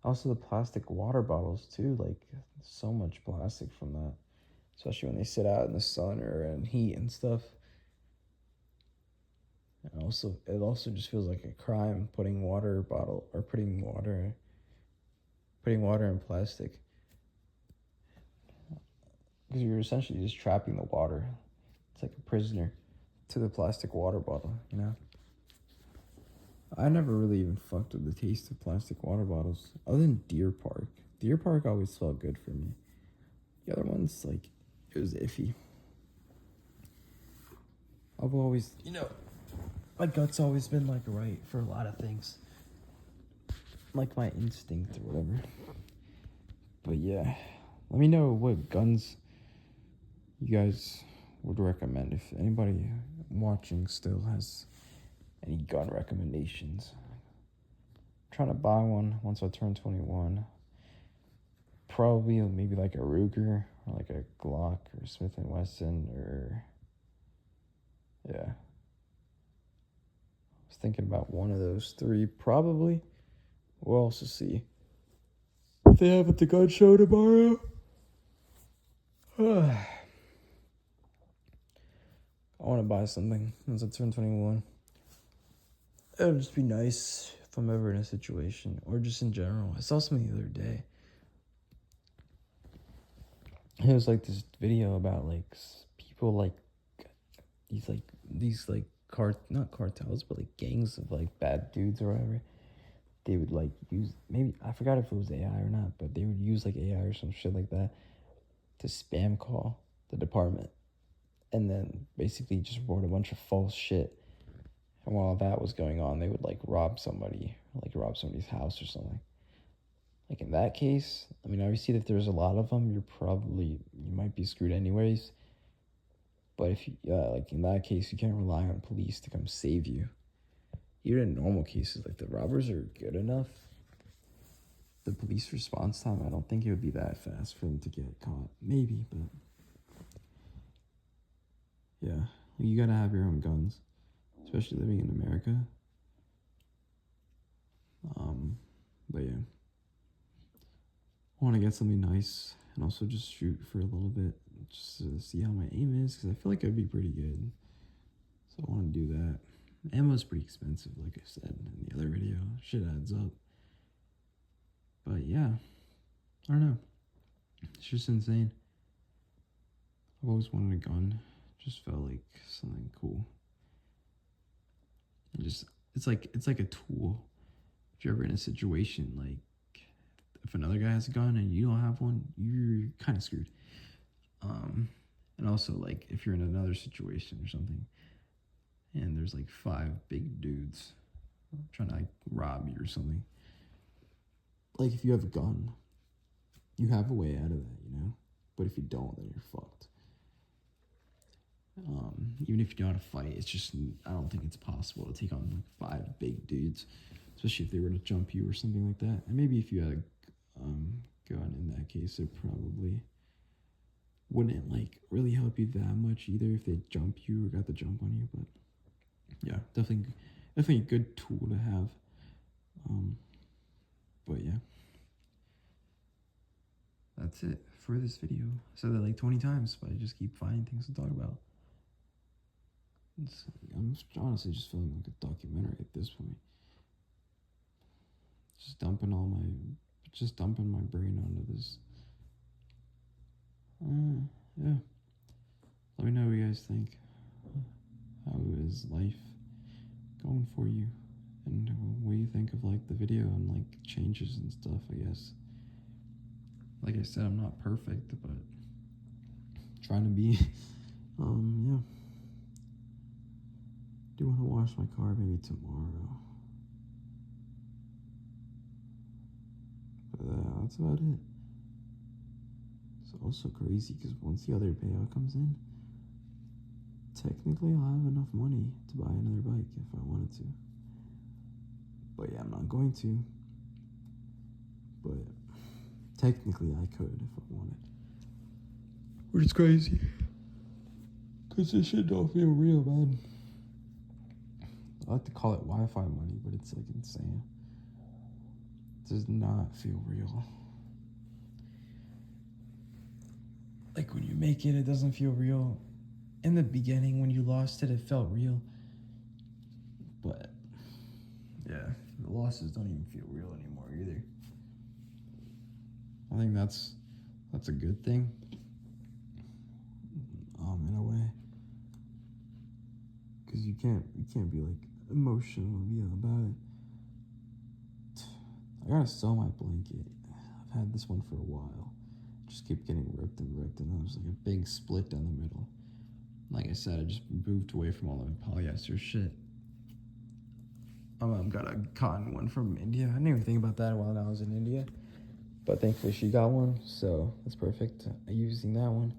[SPEAKER 2] Also the plastic water bottles too, like so much plastic from that. Especially when they sit out in the sun or in heat and stuff. And also it also just feels like a crime putting water in plastic. Because you're essentially just trapping the water. It's like a prisoner to the plastic water bottle, you know? I never really even fucked with the taste of plastic water bottles, other than Deer Park. Deer Park always felt good for me. The other ones, like, it was iffy. I've always, my gut's always been, like, right for a lot of things. like my instinct or whatever. But yeah, let me know what guns you guys would recommend if anybody watching still has any gun recommendations. I'm trying to buy one once I turn 21. Probably maybe like a Ruger or like a Glock or Smith & Wesson or yeah. I was thinking about one of those three probably. We'll also see what they have at the gun show tomorrow. I want to buy something once I turn 21. It would just be nice if I'm ever in a situation, or just in general. I saw something the other day. It was like this video about like people like these not cartels, but like gangs of like bad dudes or whatever. They would like use, maybe I forgot if it was AI or not, but they would use like AI or some shit like that to spam call the department, and then basically just report a bunch of false shit. And while that was going on, they would like rob somebody's house or something. Like in that case, I mean, obviously if there's a lot of them, you might be screwed anyways. But if you, like in that case, you can't rely on police to come save you. Even in normal cases, like the robbers are good enough. The police response time, I don't think it would be that fast for them to get caught. Maybe, but yeah, you gotta have your own guns, especially living in America. But yeah, I want to get something nice and also just shoot for a little bit, just to see how my aim is, because I feel like I'd be pretty good. So I want to do that. Ammo's pretty expensive, like I said in the other video. Shit adds up. But yeah, I don't know. It's just insane. I've always wanted a gun. Just felt like something cool. And just it's like a tool. If you're ever in a situation like if another guy has a gun and you don't have one, you're kind of screwed. And also like if you're in another situation or something, and there's like 5 big dudes trying to like rob you or something. Like if you have a gun, you have a way out of that, you know? But if you don't, then you're fucked. Even if you know how to fight, it's just, I don't think it's possible to take on like 5 big dudes, especially if they were to jump you or something like that. And maybe if you had a gun in that case, it probably wouldn't like really help you that much either if they jump you or got the jump on you. But yeah, definitely a good tool to have. But yeah, that's it for this video. I said that like 20 times, but I just keep finding things to talk about. I'm honestly just feeling like a documentary at this point. Just dumping my brain onto this. Yeah. Let me know what you guys think. How is life going for you? And what you think of like the video and like changes and stuff, I guess. Like I said, I'm not perfect, but trying to be. Yeah. Do want to wash my car maybe tomorrow. But that's about it. It's also crazy because once the other payout comes in, technically I'll have enough money to buy another bike if I wanted to. But yeah, I'm not going to. But technically I could if I wanted. Which is crazy. Because this shit don't feel real, man. I like to call it Wi-Fi money, but it's like insane. It does not feel real. Like when you make it, it doesn't feel real. In the beginning, when you lost it, it felt real. But yeah, the losses don't even feel real anymore either. I think that's a good thing. In a way. Because you can't be like emotional about it. I gotta sell my blanket. I've had this one for a while. Just keep getting ripped, and there's like a big split down the middle. Like I said, I just moved away from all the polyester shit. My mom got a cotton one from India. I didn't even think about that while I was in India. But thankfully she got one, so that's perfect. Using that one.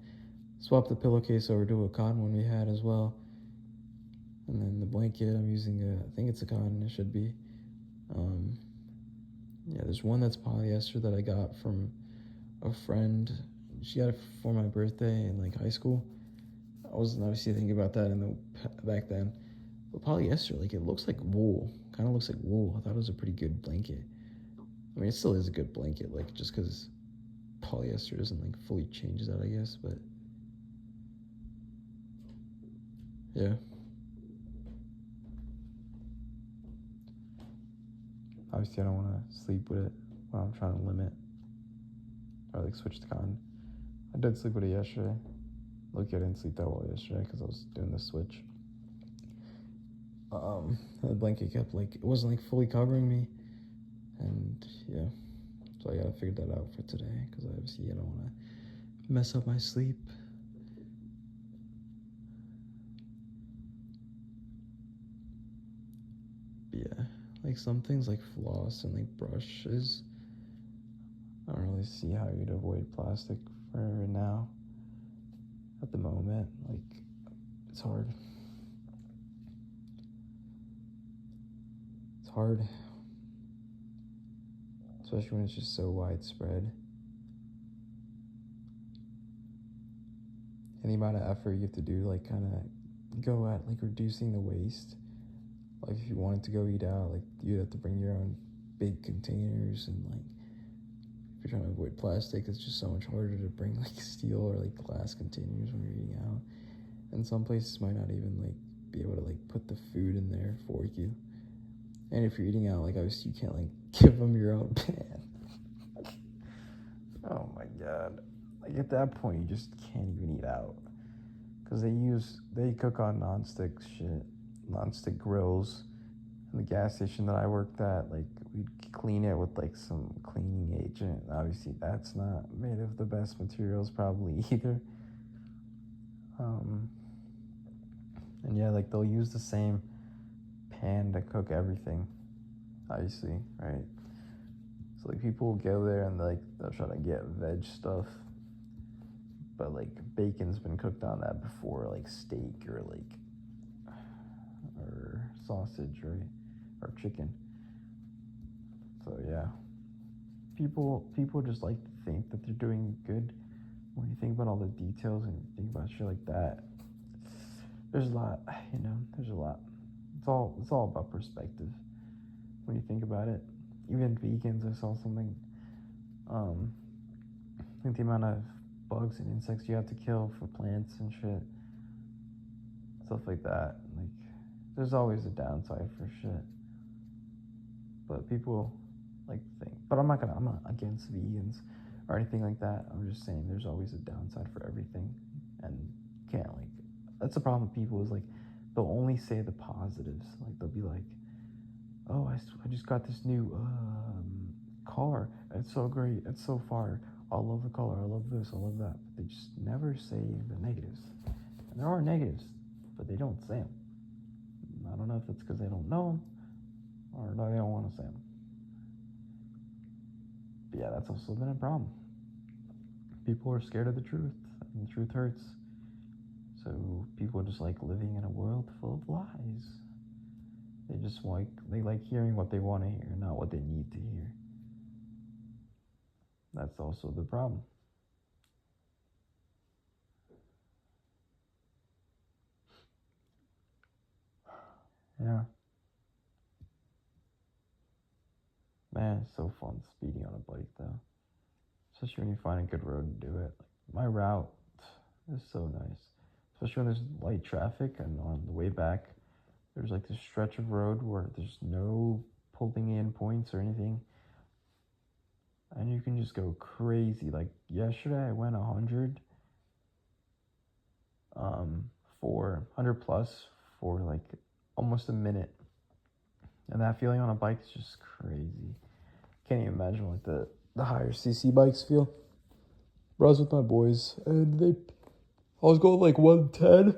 [SPEAKER 2] Swapped the pillowcase over to a cotton one we had as well. And then the blanket, I'm using I think it's a cotton, it should be. Yeah, there's one that's polyester that I got from a friend. She got it for my birthday in like high school. I wasn't obviously thinking about that back then. But polyester, like it looks like wool. Kind of looks like wool. I thought it was a pretty good blanket. I mean, it still is a good blanket, like just because polyester doesn't like fully change that, I guess. But yeah. Obviously, I don't want to sleep with it while I'm trying to limit or like switch to cotton. I did sleep with it yesterday. Look, I didn't sleep that well yesterday because I was doing the switch. The blanket kept like it wasn't like fully covering me, and yeah, so I gotta figure that out for today because obviously I don't want to mess up my sleep. But yeah, like some things like floss and like brushes, I don't really see how you'd avoid plastic for now. At the moment, like it's hard. It's hard, especially when it's just so widespread. And the amount of effort you have to do, like kind of go at like reducing the waste. Like if you wanted to go eat out, like you'd have to bring your own big containers, and like if you're trying to avoid plastic, it's just so much harder to bring like steel or like glass containers when you're eating out. And some places might not even like be able to like put the food in there for you. And if you're eating out, like obviously you can't like give them your own pan. Oh my god. Like at that point you just can't even eat out. Cause they cook on nonstick grills. In the gas station that I worked at, like we'd clean it with like some cleaning agent. Obviously that's not made of the best materials probably either. And yeah, like they'll use the same pan to cook everything, obviously, right? So like people will go there and like they'll try to get veg stuff, but like bacon's been cooked on that before, like steak or sausage, right? Or chicken. So yeah, people just like to think that they're doing good. When you think about all the details and you think about shit like that, there's a lot, there's a lot. It's all about perspective when you think about it. Even vegans, I saw something. I think the amount of bugs and insects you have to kill for plants and shit, stuff like that. Like, there's always a downside for shit. But people like think. But I'm not against vegans or anything like that. I'm just saying there's always a downside for everything, and you can't like. That's the problem with people is like they'll only say the positives. Like they'll be like, "Oh, I just got this new car. It's so great. It's so far. I love the color. I love this. I love that." But they just never say the negatives. And there are negatives, but they don't say them. I don't know if it's because they don't know them or they don't want to say them. But yeah, that's also been a problem. People are scared of the truth, and the truth hurts. So people are just like living in a world full of lies. They like hearing what they want to hear, not what they need to hear. That's also the problem. Yeah. Man, it's so fun speeding on a bike though. Especially when you find a good road to do it. Like, my route is so nice. Especially when there's light traffic, and on the way back there's like this stretch of road where there's no pulling in points or anything. And you can just go crazy. Like yesterday I went 100 for 100 plus for like almost a minute. And that feeling on a bike is just crazy. Can't even imagine what the higher CC bikes feel. Bro, I was with my boys and I was going like 110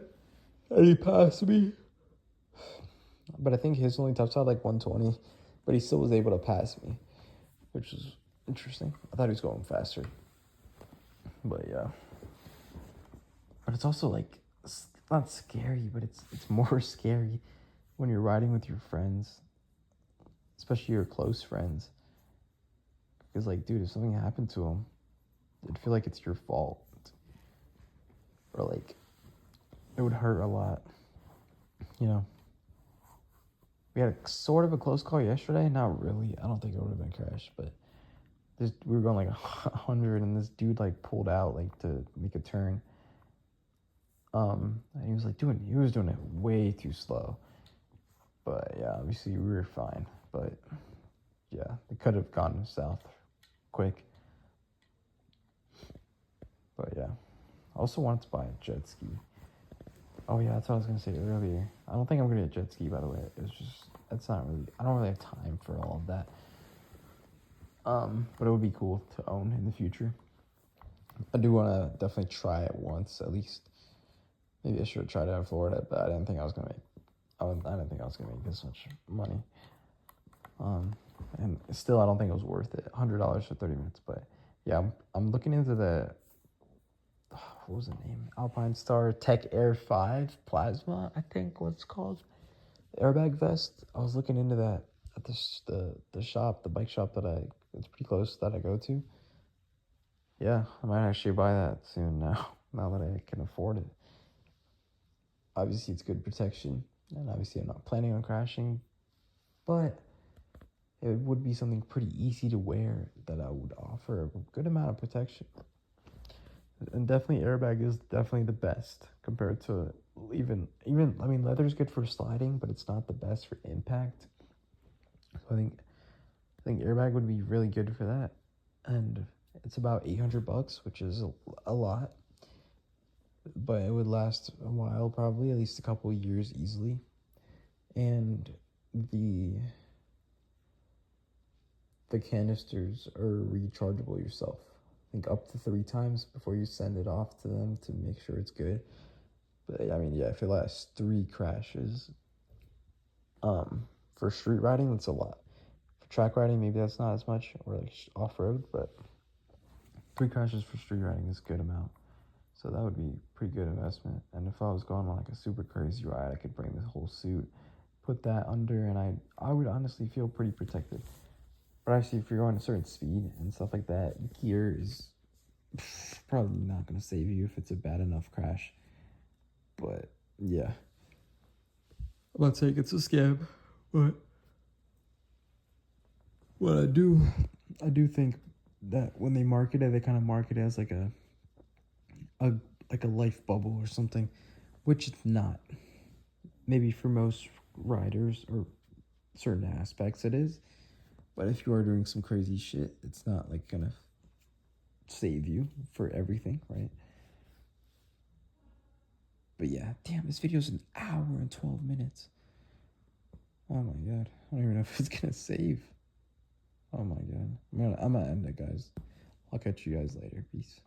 [SPEAKER 2] and he passed me. but I think his only tops out like 120, but he still was able to pass me, which was interesting. I thought he was going faster, but yeah. But it's also like it's not scary, but it's more scary when you're riding with your friends, especially your close friends. Because like, dude, if something happened to him, it'd feel like it's your fault, or like it would hurt a lot. You know, we had a sort of a close call yesterday. Not really. I don't think it would have been crashed, but we were going like 100, and this dude like pulled out like to make a turn. And he was doing it way too slow. But yeah, obviously we were fine. But yeah, it could have gone south quick. But yeah, I also wanted to buy a jet ski. Oh yeah, that's what I was gonna say earlier. I don't think I'm gonna get a jet ski, by the way. It's just I don't really have time for all of that. But it would be cool to own in the future. I do want to definitely try it once at least. Maybe I should have tried it in Florida, but I didn't think I was gonna make. I didn't think I was gonna make this much money. And still, I don't think it was worth it. $100 for 30 minutes, but yeah, I'm looking into the. What was the name? Alpine Star Tech Air 5 Plasma, I think what it's called. Airbag vest. I was looking into that at the shop, the bike shop it's pretty close that I go to. Yeah, I might actually buy that soon now, now that I can afford it. Obviously, it's good protection, and obviously I'm not planning on crashing, but it would be something pretty easy to wear that I would offer a good amount of protection. And definitely airbag is definitely the best compared to even I mean, leather's good for sliding, but it's not the best for impact. So I think airbag would be really good for that. And it's about $800, which is a lot, but it would last a while, probably at least a couple of years easily. And the canisters are rechargeable yourself. I think up to 3 times before you send it off to them to make sure it's good. But I mean, yeah, if it lasts 3 crashes, for street riding, that's a lot. For track riding, maybe that's not as much, or like off road, but 3 crashes for street riding is a good amount. So that would be pretty good investment. And if I was going on like a super crazy ride, I could bring this whole suit, put that under, and I would honestly feel pretty protected. But actually, if you're going a certain speed and stuff like that, gear is probably not going to save you if it's a bad enough crash. But yeah, I'm not saying it's a scam, but what I do think that when they market it, they kind of market it as like a life bubble or something, which it's not. Maybe for most riders or certain aspects it is, but if you are doing some crazy shit, it's not like gonna save you for everything, right? But yeah, damn, this video's an hour and 12 minutes. Oh my god, I don't even know if it's gonna save. Oh my god, I'm gonna end it, guys. I'll catch you guys later. Peace.